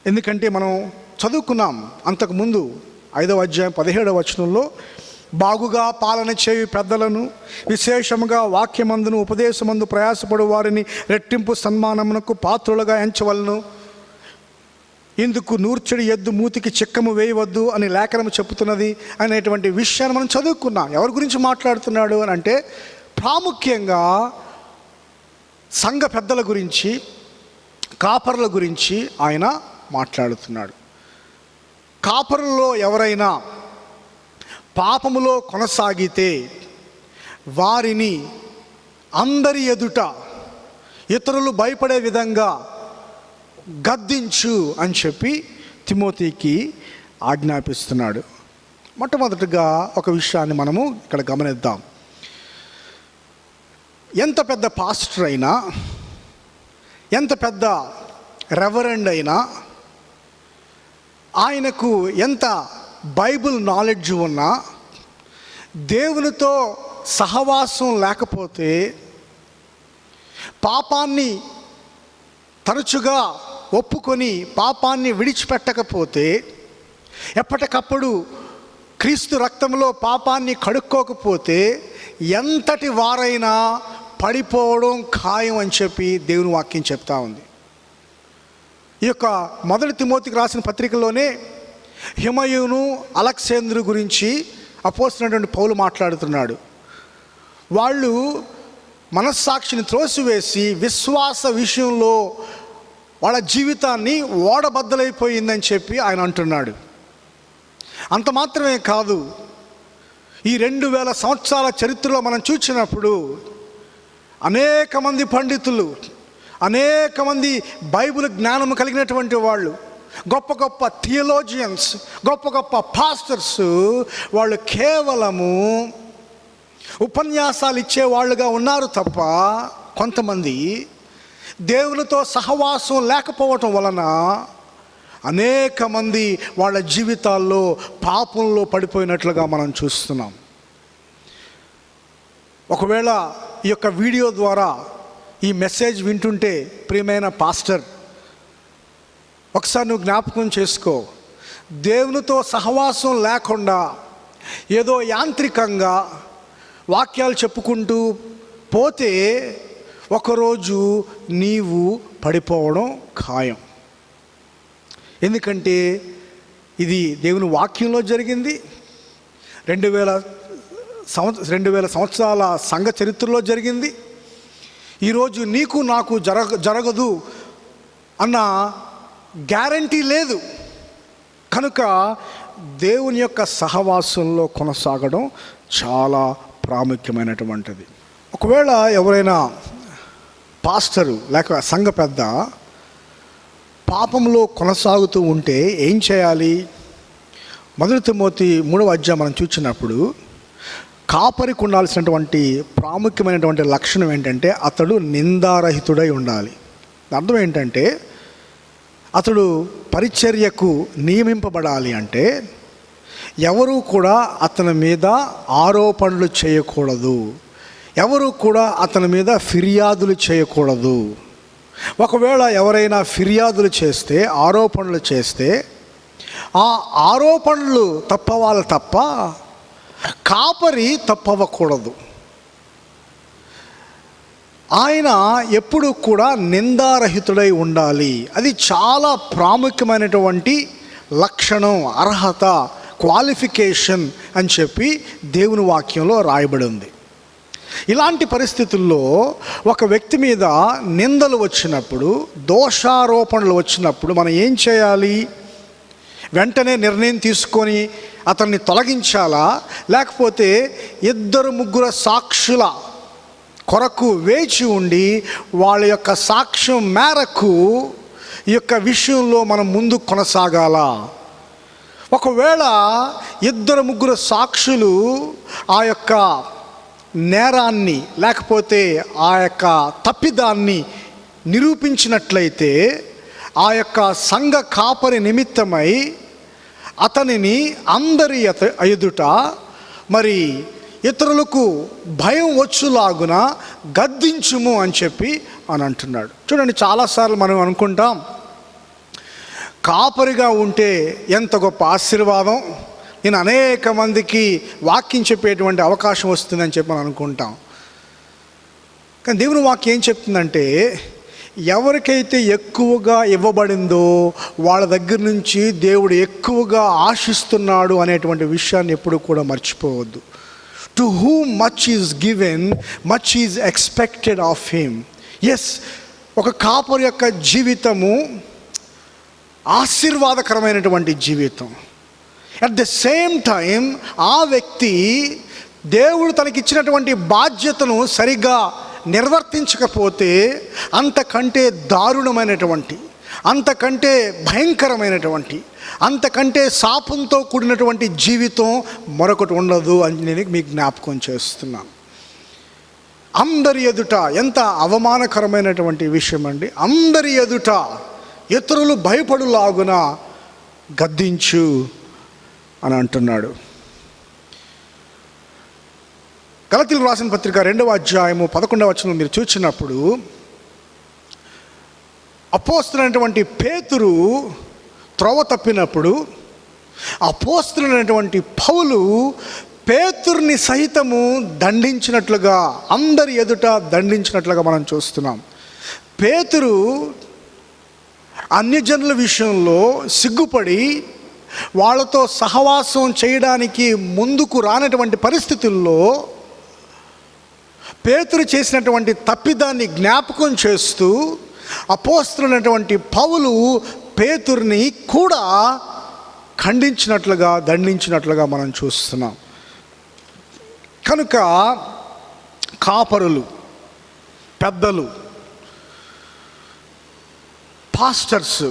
ఎందుకంటే మనం చదువుకున్నాం అంతకుముందు 5వ అధ్యాయం 17వ వచనంలో, బాగుగా పాలన చేయు పెద్దలను, విశేషముగా వాక్యమందును ఉపదేశమందు ప్రయాసపడు వారిని రెట్టింపు సన్మానమునకు పాత్రులుగా ఎంచవలను, ఇందుకు నూర్చడి ఎద్దు మూతికి చిక్కము వేయవద్దు అని లేఖనము చెప్పుతున్నది అనేటువంటి విషయాన్ని మనం చదువుకున్నాం. ఎవరి గురించి మాట్లాడుతున్నాడు అని అంటే, ప్రాముఖ్యంగా సంఘ పెద్దల గురించి, కాపరుల గురించి ఆయన మాట్లాడుతున్నాడు. కాపరుల్లో ఎవరైనా పాపములో కొనసాగితే వారిని అందరి ఎదుట ఇతరులు భయపడే విధంగా గద్దించు అని చెప్పి తిమోతికి ఆజ్ఞాపిస్తున్నాడు. మొట్టమొదటిగా ఒక విషయాన్ని మనము ఇక్కడ గమనిద్దాం. ఎంత పెద్ద పాస్టర్ అయినా, ఎంత పెద్ద రెవరెండ్ అయినా, ఆయనకు ఎంత బైబిల్ నాలెడ్జ్ ఉన్నా, దేవునితో సహవాసం లేకపోతే, పాపాన్ని తరచుగా ఒప్పుకొని పాపాన్ని విడిచిపెట్టకపోతే, ఎప్పటికప్పుడు క్రీస్తు రక్తంలో పాపాన్ని కడుక్కోకపోతే ఎంతటి వారైనా పడిపోవడం ఖాయం అని చెప్పి దేవుని వాక్యం చెప్తా ఉంది. ఈ యొక్క 1 తిమోతికి రాసిన పత్రికలోనే హిమయును, అలెగ్జాంద్రు గురించి అపోస్తలుడైన పౌలు మాట్లాడుతున్నాడు. వాళ్ళు మనస్సాక్షిని త్రోసివేసి విశ్వాస విషయంలో వాళ్ళ జీవితాన్ని ఓడబద్దలైపోయిందని చెప్పి ఆయన అంటున్నాడు. అంత మాత్రమే కాదు, ఈ 2000 సంవత్సరాల చరిత్రలో మనం చూసినప్పుడు అనేక మంది పండితులు, అనేక మంది బైబిల్ జ్ఞానం కలిగినటువంటి వాళ్ళు, గొప్ప గొప్ప థియోలాజియన్స్, గొప్ప గొప్ప పాస్టర్స్, వాళ్ళు కేవలము ఉపన్యాసాలు ఇచ్చేవాళ్ళుగా ఉన్నారు తప్ప, కొంతమంది దేవునితో సహవాసం లేకపోవటం వలన అనేక మంది వాళ్ళ జీవితాల్లో పాపంలో పడిపోయినట్లుగా మనం చూస్తున్నాం. ఒకవేళ ఈ యొక్క వీడియో ద్వారా ఈ మెసేజ్ వింటుంటే, ప్రియమైన పాస్టర్, ఒకసారి నువ్వు జ్ఞాపకం చేసుకో, దేవునితో సహవాసం లేకుండా ఏదో యాంత్రికంగా వాక్యాలు చెప్పుకుంటూ పోతే ఒకరోజు నీవు పడిపోవడం ఖాయం. ఎందుకంటే ఇది దేవుని వాక్యంలో జరిగింది. 2000 సంవత్సరాల సంఘ చరిత్రలో జరిగింది. ఈరోజు నీకు నాకు జరగదు అన్న గ్యారంటీ లేదు. కనుక దేవుని యొక్క సహవాసంలో కొనసాగడం చాలా ప్రాముఖ్యమైనటువంటిది. ఒకవేళ ఎవరైనా పాస్టరు లేక సంఘ పెద్ద పాపంలో కొనసాగుతూ ఉంటే ఏం చేయాలి? 1 తిమోతి 3వ అధ్యాయం మనం చూసినప్పుడు కాపరికి ఉండాల్సినటువంటి ప్రాముఖ్యమైనటువంటి లక్షణం ఏంటంటే అతడు నిందారహితుడై ఉండాలి. అర్థం ఏంటంటే అతడు పరిచర్యకు నియమింపబడాలి అంటే ఎవరు కూడా అతని మీద ఆరోపణలు చేయకూడదు, ఎవరు కూడా అతని మీద ఫిర్యాదులు చేయకూడదు. ఒకవేళ ఎవరైనా ఫిర్యాదులు చేస్తే, ఆరోపణలు చేస్తే, ఆ ఆరోపణలు తప్పవాలి తప్ప కాపరి తప్పవకూడదు. ఆయన ఎప్పుడు కూడా నిందారహితుడై ఉండాలి. అది చాలా ప్రాముఖ్యమైనటువంటి లక్షణం, అర్హత, క్వాలిఫికేషన్ అని చెప్పి దేవుని వాక్యంలో రాయబడి ఉంది. ఇలాంటి పరిస్థితుల్లో ఒక వ్యక్తి మీద నిందలు వచ్చినప్పుడు, దోషారోపణలు వచ్చినప్పుడు మనం ఏం చేయాలి? వెంటనే నిర్ణయం తీసుకొని అతన్ని తొలగించాలా, లేకపోతే 2-3 సాక్షుల కొరకు వేచి ఉండి వాళ్ళ యొక్క సాక్ష్యం మేరకు ఈ యొక్క విషయంలో మనం ముందుకు కొనసాగాలా? ఒకవేళ 2-3 సాక్షులు ఆ యొక్క నేరాన్ని లేకపోతే ఆ యొక్క తప్పిదాన్ని నిరూపించినట్లయితే ఆ యొక్క సంఘ కాపరి నిమిత్తమై అతనిని అందరి ఎదుట మరి ఇతరులకు భయం వచ్చులాగున గద్దించుము అని చెప్పి అని అంటున్నాడు. చూడండి, చాలాసార్లు మనం అనుకుంటాం కాపరిగా ఉంటే ఎంత గొప్ప ఆశీర్వాదం, నేను అనేక మందికి వాక్యం చెప్పేటువంటి అవకాశం వస్తుందని చెప్పి మనం అనుకుంటాం. కానీ దేవుని వాక్యం ఏం చెప్తుందంటే ఎవరికైతే ఎక్కువగా ఇవ్వబడిందో వాళ్ళ దగ్గర నుంచి దేవుడు ఎక్కువగా ఆశిస్తున్నాడు అనేటువంటి విషయాన్ని ఎప్పుడు కూడా మర్చిపోవద్దు. To whom much is given much is expected of him. Yes, ఒక కాపరి యొక్క జీవితము ఆశీర్వాదకరమైనటువంటి జీవితం. అట్ ద సేమ్ టైం ఆ వ్యక్తి దేవుడు తనకిచ్చినటువంటి బాధ్యతను సరిగ్గా నిర్వర్తించకపోతే అంతకంటే దారుణమైనటువంటి, అంతకంటే భయంకరమైనటువంటి, అంతకంటే శాపంతో కూడినటువంటి జీవితం మరొకటి ఉండదు అని నేను మీకు జ్ఞాపకం చేస్తున్నాను. అందరి ఎదుట, ఎంత అవమానకరమైనటువంటి విషయం అండి. అందరి ఎదుట ఇతరులు భయపడులాగున గద్దించు అని అంటున్నాడు. గలతీయులకు రాసిన పత్రిక 2వ అధ్యాయము 11వ వచనం మీరు చూసినప్పుడు, అపోస్తలుడైనటువంటి పేతురు త్రోవ తప్పినప్పుడు అపోస్తలుడైనటువంటి పౌలు పేతురుని సహితము దండించినట్లుగా, అందరి ఎదుట దండించినట్లుగా మనం చూస్తున్నాం. పేతురు అన్యజనుల విషయంలో సిగ్గుపడి వాళ్ళతో సహవాసం చేయడానికి ముందుకు రానటువంటి పరిస్థితుల్లో పేతురు చేసినటువంటి తప్పిదాన్ని జ్ఞాపకం చేస్తూ అపోస్తలుడైనటువంటి పౌలు పేతురుని కూడా ఖండించినట్లుగా, దండించినట్లుగా మనం చూస్తున్నాం. కనుక కాపరులు, పెద్దలు, పాస్టర్స్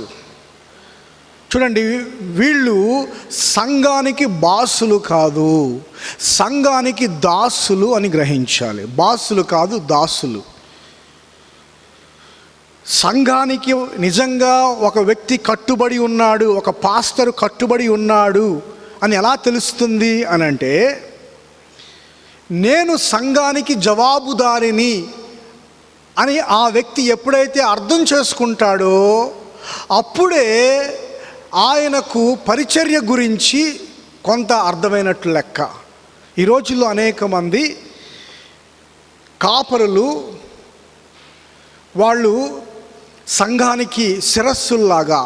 చూడండి, వీళ్ళు సంఘానికి బాసులు కాదు, సంఘానికి దాసులు అని గ్రహించాలి. బాసులు కాదు, దాసులు. సంఘానికి నిజంగా ఒక వ్యక్తి కట్టుబడి ఉన్నాడు, ఒక పాస్టర్ కట్టుబడి ఉన్నాడు అని ఎలా తెలుస్తుంది అని అంటే, నేను సంఘానికి జవాబుదారిని అని ఆ వ్యక్తి ఎప్పుడైతే అర్థం చేసుకుంటాడో అప్పుడే ఆయనకు పరిచర్య గురించి కొంత అర్థమైనట్లు లెక్క. ఈ రోజుల్లో అనేక మంది కాపరులు వాళ్ళు సంఘానికి శిరస్సుల్లాగా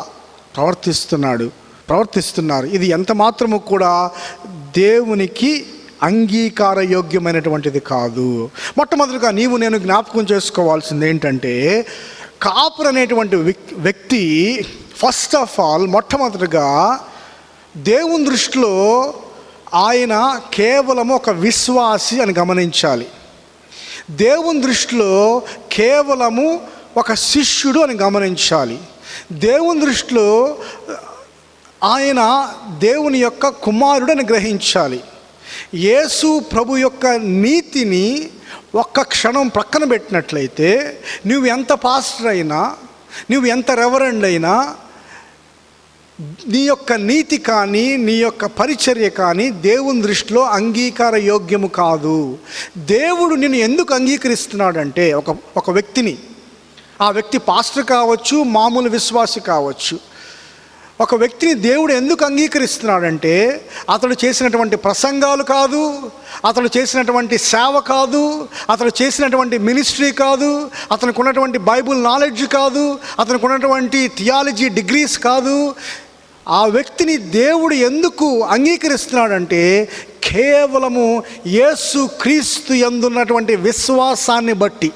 ప్రవర్తిస్తున్నారు. ఇది ఎంత మాత్రము కూడా దేవునికి అంగీకారయోగ్యమైనటువంటిది కాదు. మొట్టమొదటిగా నీవు నేను జ్ఞాపకం చేసుకోవాల్సింది ఏంటంటే, కాపరు అనేటువంటి వ్యక్తి ఫస్ట్ ఆఫ్ ఆల్ మొట్టమొదటిగా దేవుని దృష్టిలో ఆయన కేవలము ఒక విశ్వాసి అని గమనించాలి. దేవుని దృష్టిలో కేవలము ఒక శిష్యుడు అని గమనించాలి. దేవుని దృష్టిలో ఆయన దేవుని యొక్క కుమారుడు అని గ్రహించాలి. యేసు ప్రభు యొక్క నీతిని ఒక్క క్షణం ప్రక్కన పెట్టినట్లయితే నువ్వు ఎంత పాస్టర్ అయినా, నువ్వు ఎంత రెవరెండ్ అయినా, నీ యొక్క నీతి కానీ నీ యొక్క పరిచర్య కానీ దేవుని దృష్టిలో అంగీకార యోగ్యము కాదు. దేవుడు నిన్ను ఎందుకు అంగీకరిస్తున్నాడంటే, ఒక వ్యక్తిని, ఆ వ్యక్తి పాస్టర్ కావచ్చు, మామూలు విశ్వాసి కావచ్చు, ఒక వ్యక్తిని దేవుడు ఎందుకు అంగీకరిస్తున్నాడంటే అతడు చేసినటువంటి ప్రసంగాలు కాదు, అతడు చేసినటువంటి సేవ కాదు, అతడు చేసినటువంటి మినిస్ట్రీ కాదు, అతనికి ఉన్నటువంటి బైబుల్ నాలెడ్జ్ కాదు, అతనికి ఉన్నటువంటి థియాలజీ డిగ్రీస్ కాదు. ఆ వ్యక్తిని దేవుడు ఎందుకు అంగీకరిస్తున్నాడంటే కేవలము యేసు క్రీస్తు యందున్నటువంటి విశ్వాసాన్ని బట్టి,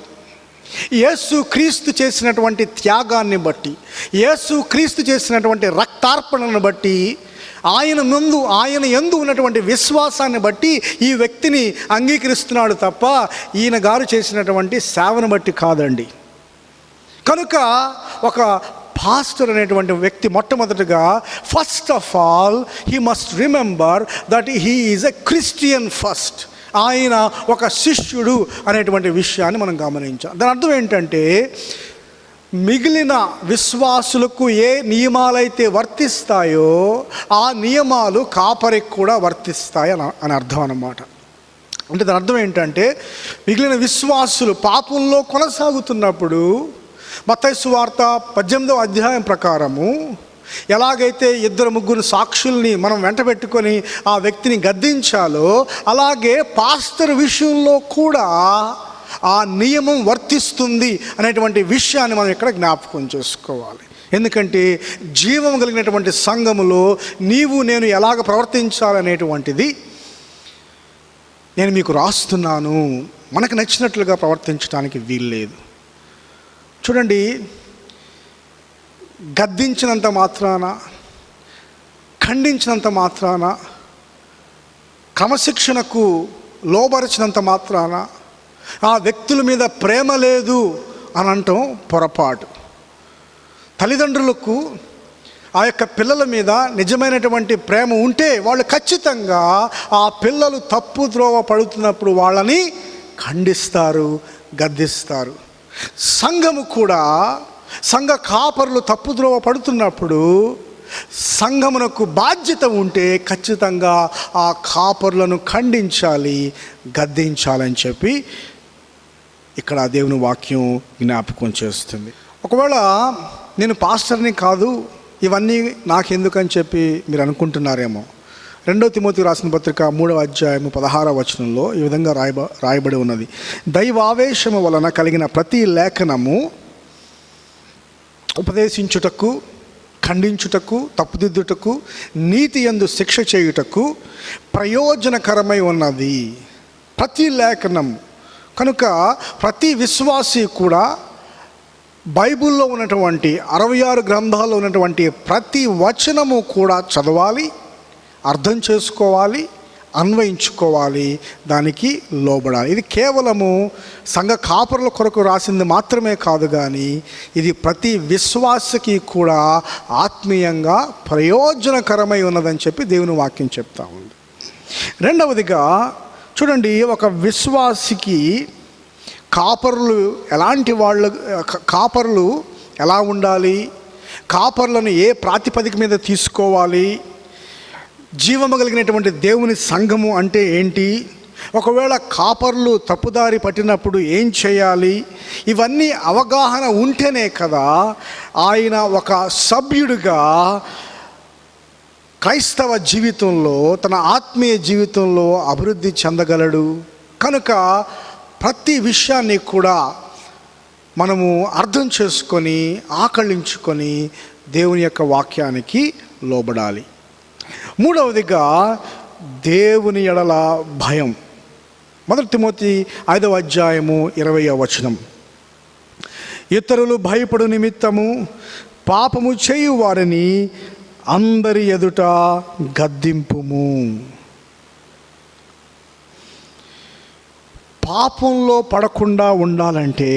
యేసు క్రీస్తు చేసినటువంటి త్యాగాన్ని బట్టి, యేసు క్రీస్తు చేసినటువంటి రక్తార్పణను బట్టి, ఆయన యందు ఉన్నటువంటి విశ్వాసాన్ని బట్టి ఈ వ్యక్తిని అంగీకరిస్తున్నాడు తప్ప ఈయన గారు చేసినటువంటి సేవను బట్టి కాదండి. కనుక ఒక పాస్టర్ అనేటువంటి వ్యక్తి మొట్టమొదటిగా first of all he must remember that he is a Christian first. ఆయన ఒక శిష్యుడు అనేటువంటి విషయాన్ని మనం గమనించాం. దాని అర్థం ఏంటంటే, మిగిలిన విశ్వాసులకు ఏ నియమాలైతే వర్తిస్తాయో ఆ నియమాలు కాపరికి కూడా వర్తిస్తాయి అని అర్థం అన్నమాట. అంటే దాని అర్థం ఏంటంటే, మిగిలిన విశ్వాసులు పాపంలో కొనసాగుతున్నప్పుడు మత్తయి సువార్త 18వ అధ్యాయం ప్రకారము ఎలాగైతే 2-3 సాక్షుల్ని మనం వెంట పెట్టుకొని ఆ వ్యక్తిని గద్దించాలో, అలాగే పాస్టర్ విషయంలో కూడా ఆ నియమం వర్తిస్తుంది అనేటువంటి విషయాన్ని మనం ఇక్కడ జ్ఞాపకం చేసుకోవాలి. ఎందుకంటే జీవం కలిగినటువంటి సంఘములో నీవు నేను ఎలాగ ప్రవర్తించాలనేటువంటిది నేను మీకు రాస్తున్నాను. మనకు నచ్చినట్లుగా ప్రవర్తించడానికి వీల్లేదు. చూడండి, గద్దించినంత మాత్రాన, ఖండించినంత మాత్రాన, క్రమశిక్షణకు లోబరిచినంత మాత్రాన ఆ వ్యక్తుల మీద ప్రేమ లేదు అని అంటాం పొరపాటు. తల్లిదండ్రులకు ఆ యొక్క పిల్లల మీద నిజమైనటువంటి ప్రేమ ఉంటే వాళ్ళు ఖచ్చితంగా ఆ పిల్లలు తప్పు ద్రోవ పడుతున్నప్పుడు వాళ్ళని ఖండిస్తారు, గద్దిస్తారు. సంఘము కూడా, సంఘ కాపరులు తప్పు ద్రోవ పడుతున్నప్పుడు సంఘమునకు బాధ్యత ఉంటే ఖచ్చితంగా ఆ కాపరులను ఖండించాలి, గద్దించాలని చెప్పి ఇక్కడ దేవుని వాక్యం జ్ఞాపకం చేస్తుంది. ఒకవేళ నేను పాస్టర్ని కాదు, ఇవన్నీ నాకెందుకని చెప్పి మీరు అనుకుంటున్నారేమో. 2 తిమోతి రాసిన పత్రిక 3వ అధ్యాయము 16వ వచనంలో ఈ విధంగా రాయబడి ఉన్నది. దైవావేశము వలన కలిగిన ప్రతి లేఖనము ఉపదేశించుటకు, ఖండించుటకు, తప్పుదిద్దుటకు, నీతి యందు శిక్ష చేయుటకు ప్రయోజనకరమై ఉన్నది. ప్రతి లేఖనం కనుక ప్రతి విశ్వాసి కూడా బైబిల్లో ఉన్నటువంటి 66 గ్రంథాల్లో ఉన్నటువంటి ప్రతి వచనము కూడా చదవాలి, అర్థం చేసుకోవాలి, అన్వయించుకోవాలి, దానికి లోబడాలి. ఇది కేవలము సంఘ కాపరుల కొరకు రాసింది మాత్రమే కాదు, కానీ ఇది ప్రతి విశ్వాసకి కూడా ఆత్మీయంగా ప్రయోజనకరమై ఉన్నదని చెప్పి దేవుని వాక్యం చెప్తా ఉంది. రెండవదిగా చూడండి, ఒక విశ్వాసికి కాపరులు ఎలాంటి వాళ్ళు, కాపరులు ఎలా ఉండాలి, కాపరులను ఏ ప్రాతిపదిక మీద తీసుకోవాలి, జీవము కలిగినటువంటి దేవుని సంఘము అంటే ఏంటి, ఒకవేళ కాపర్లు తప్పుదారి పట్టినప్పుడు ఏం చేయాలి, ఇవన్నీ అవగాహన ఉంటేనే కదా ఆయన ఒక సభ్యుడిగా క్రైస్తవ జీవితంలో, తన ఆత్మీయ జీవితంలో అభివృద్ధి చెందగలడు. కనుక ప్రతి విషయాన్ని కూడా మనము అర్థం చేసుకొని, ఆకళించుకొని దేవుని యొక్క వాక్యానికి లోబడాలి. మూడవదిగా దేవుని ఎడల భయం. 1 తిమోతి 5వ అధ్యాయము 20వ వచనం. ఇతరులు భయపడు నిమిత్తము పాపము చేయు వారిని అందరి ఎదుట గద్దింపుము. పాపంలో పడకుండా ఉండాలంటే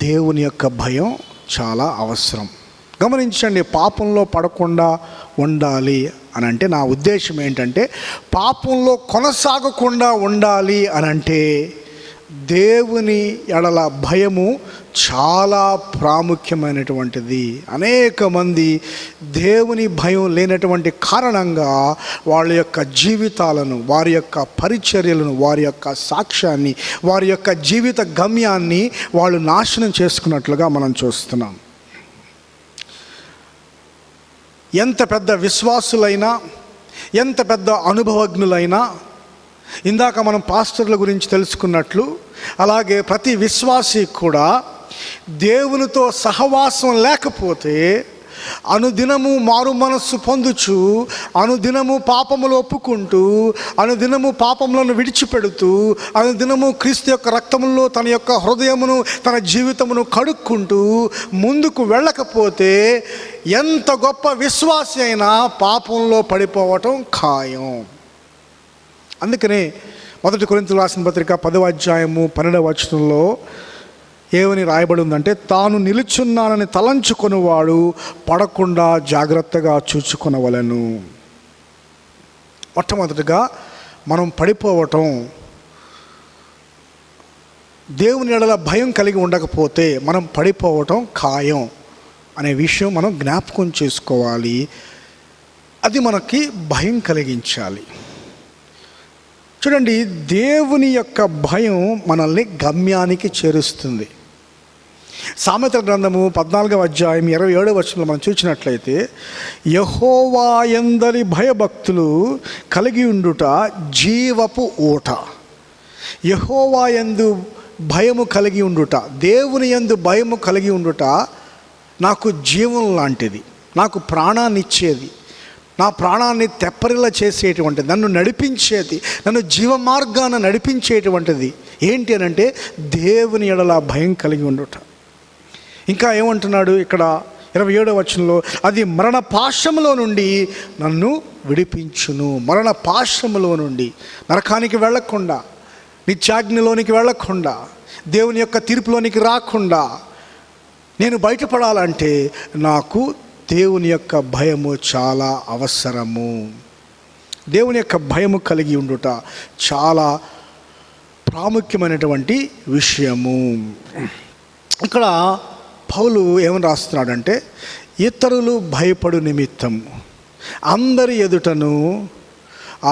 దేవుని యొక్క భయం చాలా అవసరం. గమనించండి, పాపంలో పడకుండా ఉండాలి అని అంటే నా ఉద్దేశం ఏంటంటే, పాపంలో కొనసాగకుండా ఉండాలి అని అంటే దేవుని ఎడల భయము చాలా ప్రాముఖ్యమైనటువంటిది. అనేక మంది దేవుని భయం లేనటువంటి కారణంగా వాళ్ళ యొక్క జీవితాలను, వారి యొక్క పరిచర్యలను, వారి యొక్క సాక్ష్యాన్ని, వారి యొక్క జీవిత గమ్యాన్ని వాళ్ళు నాశనం చేసుకున్నట్లుగా మనం చూస్తున్నాం. ఎంత పెద్ద విశ్వాసులైనా, ఎంత పెద్ద అనుభవజ్ఞులైనా, ఇందాక మనం పాస్టర్ల గురించి తెలుసుకున్నట్లు, అలాగే ప్రతి విశ్వాసి కూడా దేవునితో సహవాసం లేకపోతే అనుదినము మారు మనస్సు పొందుచు, అనుదినము పాపములు ఒప్పుకుంటూ, అనుదినము పాపములను విడిచిపెడుతూ, అనుదినము క్రీస్తు యొక్క రక్తములో తన యొక్క హృదయమును, తన జీవితమును కడుక్కుంటూ ముందుకు వెళ్ళకపోతే ఎంత గొప్ప విశ్వాసి అయినా పాపంలో పడిపోవటం ఖాయం. అందుకనే 1 కొరింథీయులకు రాసిన పత్రిక 10వ అధ్యాయము 12వ వచనంలో ఏమని రాయబడి ఉందంటే, తాను నిలుచున్నానని తలంచుకొనివాడు పడకుండా జాగ్రత్తగా చూచుకొనవలెను. మొట్టమొదటిగా మనం పడిపోవటం, దేవుని ఎడల భయం కలిగి ఉండకపోతే మనం పడిపోవటం ఖాయం అనే విషయం మనం జ్ఞాపకం చేసుకోవాలి. అది మనకి భయం కలిగించాలి. చూడండి, దేవుని యొక్క భయం మనల్ని గమ్యానికి చేరుస్తుంది. సామెతల గ్రంథము 14వ అధ్యాయం 27వ వచనంలో మనం చూసినట్లయితే, యెహోవా యందలి భయభక్తులు కలిగి ఉండుట జీవపు ఊట. యెహోవా యందు భయము కలిగి ఉండుట, దేవుని యందు భయము కలిగి ఉండుట నాకు జీవం లాంటిది, నాకు ప్రాణాన్ని ఇచ్చేది, నా ప్రాణాన్ని తెప్పరిల్ల చేసేటువంటిది, నన్ను నడిపించేది, నన్ను జీవ మార్గాన నడిపించేటువంటిది ఏంటి అని అంటే దేవుని ఎడల భయం కలిగి ఉండుట. ఇంకా ఏమంటున్నాడు ఇక్కడ 27వ వచనంలో, అది మరణ పాశములో నుండి నన్ను విడిపించును. మరణ పాశములో నుండి, నరకానికి వెళ్ళకుండా, నిత్యాగ్నిలోనికి వెళ్ళకుండా, దేవుని యొక్క తీర్పులోనికి రాకుండా నేను బయటపడాలంటే నాకు దేవుని యొక్క భయము చాలా అవసరము. దేవుని యొక్క భయము కలిగి ఉండుట చాలా ప్రాముఖ్యమైనటువంటి విషయము. ఇక్కడ పౌలు ఏమని రాస్తున్నాడంటే, ఇతరులు భయపడు నిమిత్తం అందరి ఎదుటను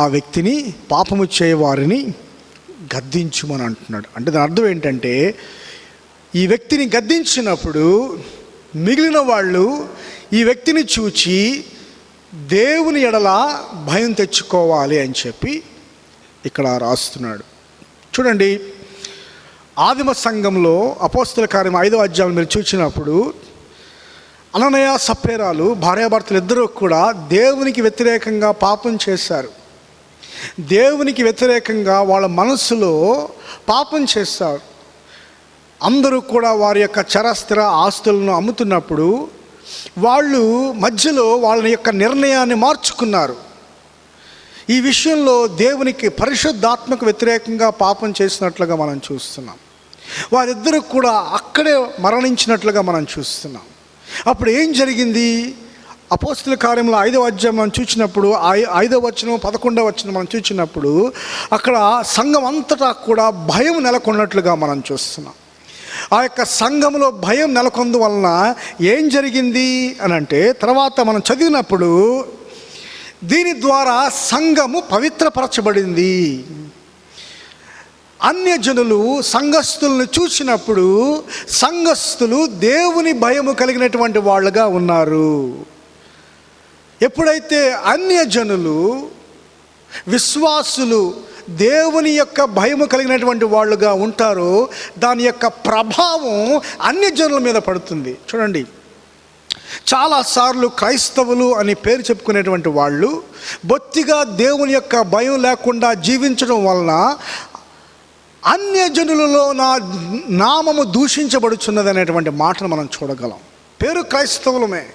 ఆ వ్యక్తిని, పాపము చేయవారిని గద్దించుమని అంటున్నాడు. అంటే దాని అర్థం ఏంటంటే, ఈ వ్యక్తిని గద్దించినప్పుడు మిగిలిన వాళ్ళు ఈ వ్యక్తిని చూచి దేవుని ఎడల భయం తెచ్చుకోవాలి అని చెప్పి ఇక్కడ రాస్తున్నాడు. చూడండి, ఆదిమ సంఘంలో అపోస్తల కార్యం 5వ అధ్యాయం మీరు చూసినప్పుడు అననయ సప్పేరాలు భార్యాభర్తలు ఇద్దరూ కూడా దేవునికి వ్యతిరేకంగా పాపం చేశారు. దేవునికి వ్యతిరేకంగా వాళ్ళ మనస్సులో పాపం చేస్తారు. అందరూ కూడా వారి యొక్క చరస్థిర ఆస్తులను అమ్ముతున్నప్పుడు వాళ్ళు మధ్యలో వాళ్ళ యొక్క నిర్ణయాన్ని మార్చుకున్నారు. ఈ విషయంలో దేవునికి పరిశుద్ధాత్మకు వ్యతిరేకంగా పాపం చేసినట్లుగా మనం చూస్తున్నాం. వారిద్దరూ కూడా అక్కడే మరణించినట్లుగా మనం చూస్తున్నాం. అప్పుడు ఏం జరిగింది? అపోస్తల కార్యంలో 5వ అధ్యాయం మనం చూసినప్పుడు 5వ వచనం 11వ వచనం మనం చూసినప్పుడు అక్కడ సంఘం అంతటా కూడా భయం నెలకొన్నట్లుగా మనం చూస్తున్నాం. ఆ యొక్క సంఘంలో భయం నెలకొందు వలన ఏం జరిగింది అని అంటే, తర్వాత మనం చదివినప్పుడు దీని ద్వారా సంఘము పవిత్రపరచబడింది. అన్యజనులు సంఘస్థులను చూసినప్పుడు సంఘస్థులు దేవుని భయము కలిగినటువంటి వాళ్ళుగా ఉన్నారు. ఎప్పుడైతే అన్యజనులు, విశ్వాసులు దేవుని యొక్క భయము కలిగినటువంటి వాళ్ళుగా ఉంటారో దాని యొక్క ప్రభావం అన్యజనుల మీద పడుతుంది. చూడండి, చాలాసార్లు క్రైస్తవులు అని పేరు చెప్పుకునేటువంటి వాళ్ళు బొత్తిగా దేవుని యొక్క భయం లేకుండా జీవించడం వలన అన్యజనులలో నా నామము దూషించబడుచున్నది అనేటువంటి మాటను మనం చూడగలం. పేరు క్రైస్తవులమే,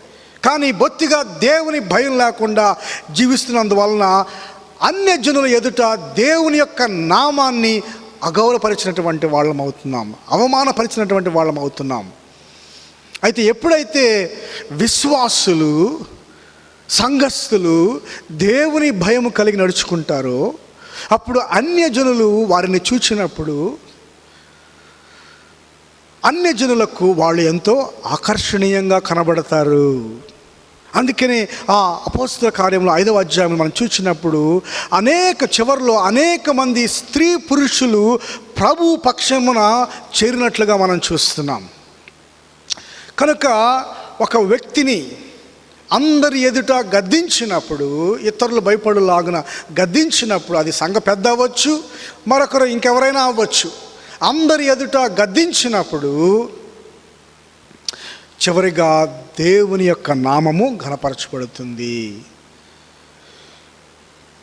కానీ బొత్తిగా దేవుని భయం లేకుండా జీవిస్తున్నందువలన అన్యజనుల ఎదుట దేవుని యొక్క నామాన్ని అగౌరవపరిచినటువంటి వాళ్ళం అవుతున్నాం, అవమానపరిచినటువంటి వాళ్ళం అవుతున్నాం. అయితే ఎప్పుడైతే విశ్వాసులు, సంఘస్థులు దేవుని భయం కలిగి నడుచుకుంటారో అప్పుడు అన్యజనులు వారిని చూచినప్పుడు అన్యజనులకు వాళ్ళు ఎంతో ఆకర్షణీయంగా కనబడతారు. అందుకని ఆ అపోస్తల కార్యంలో 5వ అధ్యాయం మనం చూసినప్పుడు చివరిలో అనేక మంది స్త్రీ పురుషులు ప్రభు పక్షమున చేరినట్లుగా మనం చూస్తున్నాం. కనుక ఒక వ్యక్తిని అందరి ఎదుట గద్దించినప్పుడు, ఇతరులు భయపడులాగున గద్దించినప్పుడు, అది సంఘ పెద్ద అవ్వచ్చు, మరొకరు ఇంకెవరైనా అవ్వచ్చు, అందరి ఎదుట గద్దించినప్పుడు చివరిగా దేవుని యొక్క నామము ఘనపరచబడుతుంది.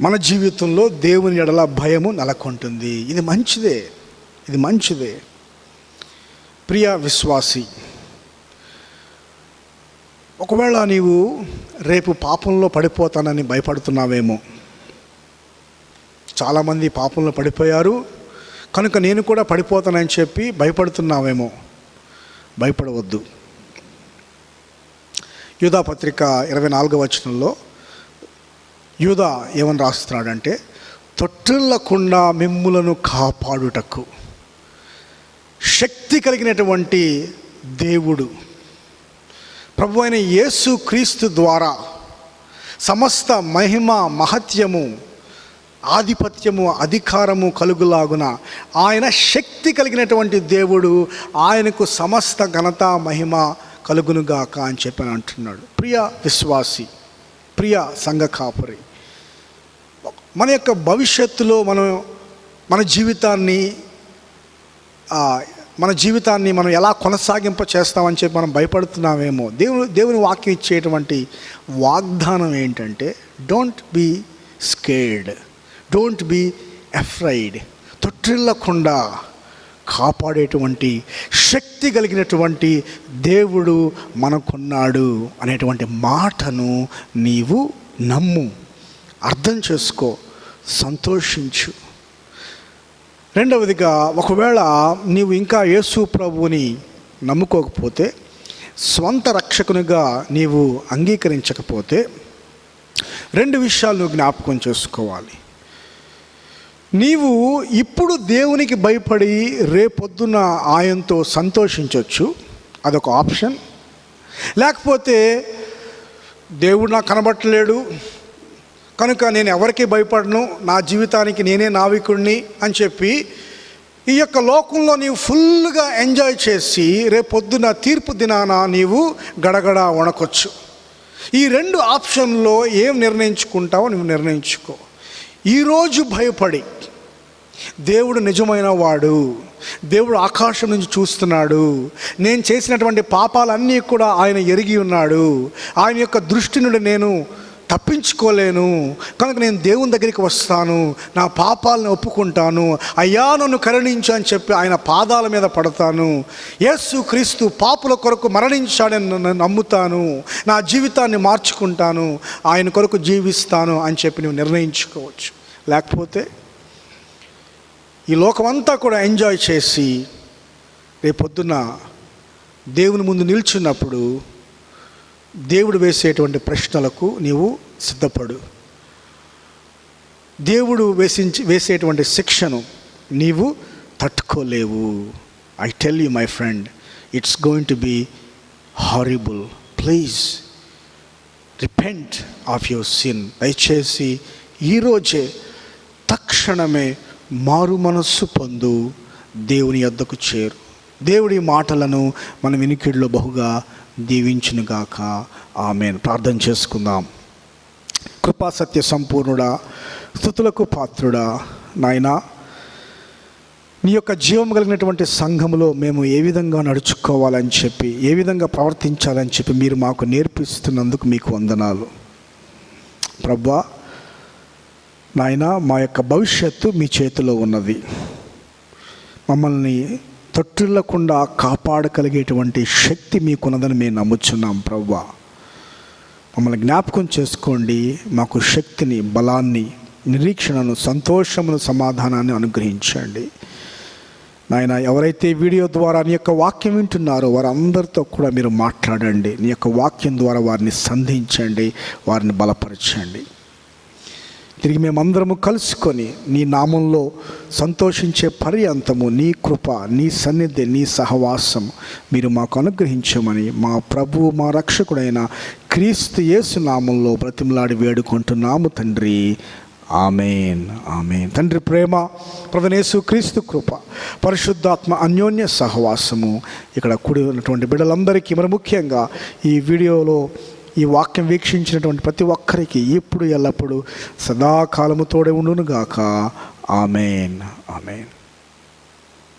మన జీవితంలో దేవుని ఎడల భయము నెలకొంటుంది. ఇది మంచిదే, ఇది మంచిదే. ప్రియ విశ్వాసి, ఒకవేళ నీవు రేపు పాపంలో పడిపోతానని భయపడుతున్నావేమో. చాలామంది పాపంలో పడిపోయారు కనుక నేను కూడా పడిపోతానని చెప్పి భయపడుతున్నావేమో. భయపడవద్దు. యూదా పత్రిక 24వ వచనంలో యూదా ఏమని రాస్తున్నాడంటే, తొట్టిల్లకుండా మిమ్ములను కాపాడుటకు శక్తి కలిగినటువంటి దేవుడు ప్రభు అయిన యేసు క్రీస్తు ద్వారా సమస్త మహిమ, మహత్యము, ఆధిపత్యము, అధికారము కలుగులాగున ఆయన శక్తి కలిగినటువంటి దేవుడు, ఆయనకు సమస్త ఘనత, మహిమ కలుగునుగాక అని చెప్పని అంటున్నాడు. ప్రియ విశ్వాసి, ప్రియ సంఘ కాపరి, మన యొక్క భవిష్యత్తులో మన జీవితాన్ని మనం ఎలా కొనసాగింప చేస్తామని చెప్పి మనం భయపడుతున్నామేమో. దేవుని వాక్యం ఇచ్చేటువంటి వాగ్దానం ఏంటంటే, don't be scared, don't be afraid. తొట్టిల్లకుండా కాపాడేటువంటి శక్తి కలిగినటువంటి దేవుడు మనకున్నాడు అనేటువంటి మాటను నీవు నమ్ము, అర్థం చేసుకో, సంతోషించు. రెండవదిగా, ఒకవేళ నీవు ఇంకా యేసు ప్రభువుని నమ్ముకోకపోతే స్వంత రక్షకునిగా నీవు అంగీకరించకపోతే 2 విషయాలు నువ్వు జ్ఞాపకం చేసుకోవాలి. నీవు ఇప్పుడు దేవునికి భయపడి రేపొద్దున ఆయనతో సంతోషించవచ్చు, అదొక ఆప్షన్. లేకపోతే దేవుడు నాకు కనబట్టలేడు కనుక నేను ఎవరికి భయపడను, నా జీవితానికి నేనే నావికుడిని అని చెప్పి ఈ యొక్క లోకంలో నీవు ఫుల్గా ఎంజాయ్ చేసి రేపొద్దున తీర్పు దినాన నీవు గడగడ వణకొచ్చు. ఈ 2 ఆప్షన్లో ఏం నిర్ణయించుకుంటావో నువ్వు నిర్ణయించుకో. ఈరోజు భయపడి దేవుడు నిజమైన వాడు, దేవుడు ఆకాశం నుంచి చూస్తున్నాడు, నేను చేసినటువంటి పాపాలన్నీ కూడా ఆయన ఎరిగి ఉన్నాడు, ఆయన యొక్క దృష్టి నుండి నేను తప్పించుకోలేను కనుక నేను దేవుని దగ్గరికి వస్తాను, నా పాపాలను ఒప్పుకుంటాను, అయ్యా నన్ను కరుణించు అని చెప్పి ఆయన పాదాల మీద పడతాను, యేసు క్రీస్తు పాపుల కొరకు మరణించాడని నన్ను నమ్ముతాను, నా జీవితాన్ని మార్చుకుంటాను, ఆయన కొరకు జీవిస్తాను అని చెప్పి నువ్వు నిర్ణయించుకోవచ్చు. లేకపోతే ఈ లోకమంతా కూడా ఎంజాయ్ చేసి రేపొద్దున దేవుని ముందు నిల్చున్నప్పుడు దేవుడు వేసేటువంటి ప్రశ్నలకు నీవు సిద్ధపడు. దేవుడు వేసేటువంటి శిక్షను నీవు తట్టుకోలేవు. I tell you my friend, it's going to be horrible. Please repent of your sin. దయచేసి ఈరోజే తక్షణమే మారు మనస్సు పొందు, దేవుని యొద్దకు చేరు. దేవుడి మాటలను మన వినికిడిలో బహుగా దీవించునుగాక. ఆమేన్. ప్రార్థన చేసుకుందాం. కృపా సత్య సంపూర్ణుడా, స్తుతులకు పాత్రుడా, నాయనా నీ యొక్క జీవం కలిగినటువంటి సంఘములో మేము ఏ విధంగా నడుచుకోవాలని చెప్పి, ఏ విధంగా ప్రవర్తించాలని చెప్పి మీరు మాకు నేర్పిస్తున్నందుకు మీకు వందనాలు ప్రభువా. నాయనా మా యొక్క భవిష్యత్తు మీ చేతిలో ఉన్నది. మమ్మల్ని తొట్టిల్లకుండా కాపాడగలిగేటువంటి శక్తి మీకున్నదని మేము నమ్ముచున్నాం ప్రభువా. మమ్మల్ని జ్ఞాపకం చేసుకోండి, మాకు శక్తిని, బలాన్ని, నిరీక్షణను, సంతోషమును, సమాధానాన్ని అనుగ్రహించండి నాయన. ఎవరైతే వీడియో ద్వారా నీ యొక్క వాక్యం వింటున్నారో వారందరితో కూడా మీరు మాట్లాడండి. నీ యొక్క వాక్యం ద్వారా వారిని సంధించండి, వారిని బలపరచండి. తిరిగి మేమందరము కలుసుకొని నీ నామంలో సంతోషించే పర్యంతము నీ కృప, నీ సన్నిధి, నీ సహవాసం మీరు మాకు అనుగ్రహించమని మా ప్రభువు, మా రక్షకుడైన క్రీస్తు యేసు నామంలో బ్రతిమలాడి వేడుకుంటున్నాము తండ్రి. ఆమేన్, ఆమేన్. తండ్రి ప్రేమ, ప్రభువైన యేసు క్రీస్తు కృప, పరిశుద్ధాత్మ అన్యోన్య సహవాసము ఇక్కడ కూడి ఉన్నటువంటి బిడ్డలందరికీ, మరి ముఖ్యంగా ఈ వీడియోలో ఈ వాక్యం వీక్షించినటువంటి ప్రతి ఒక్కరికి ఇప్పుడు ఎల్లప్పుడూ సదాకాలము తోడే ఉండునుగాక. ఆమేన్, ఆమేన్.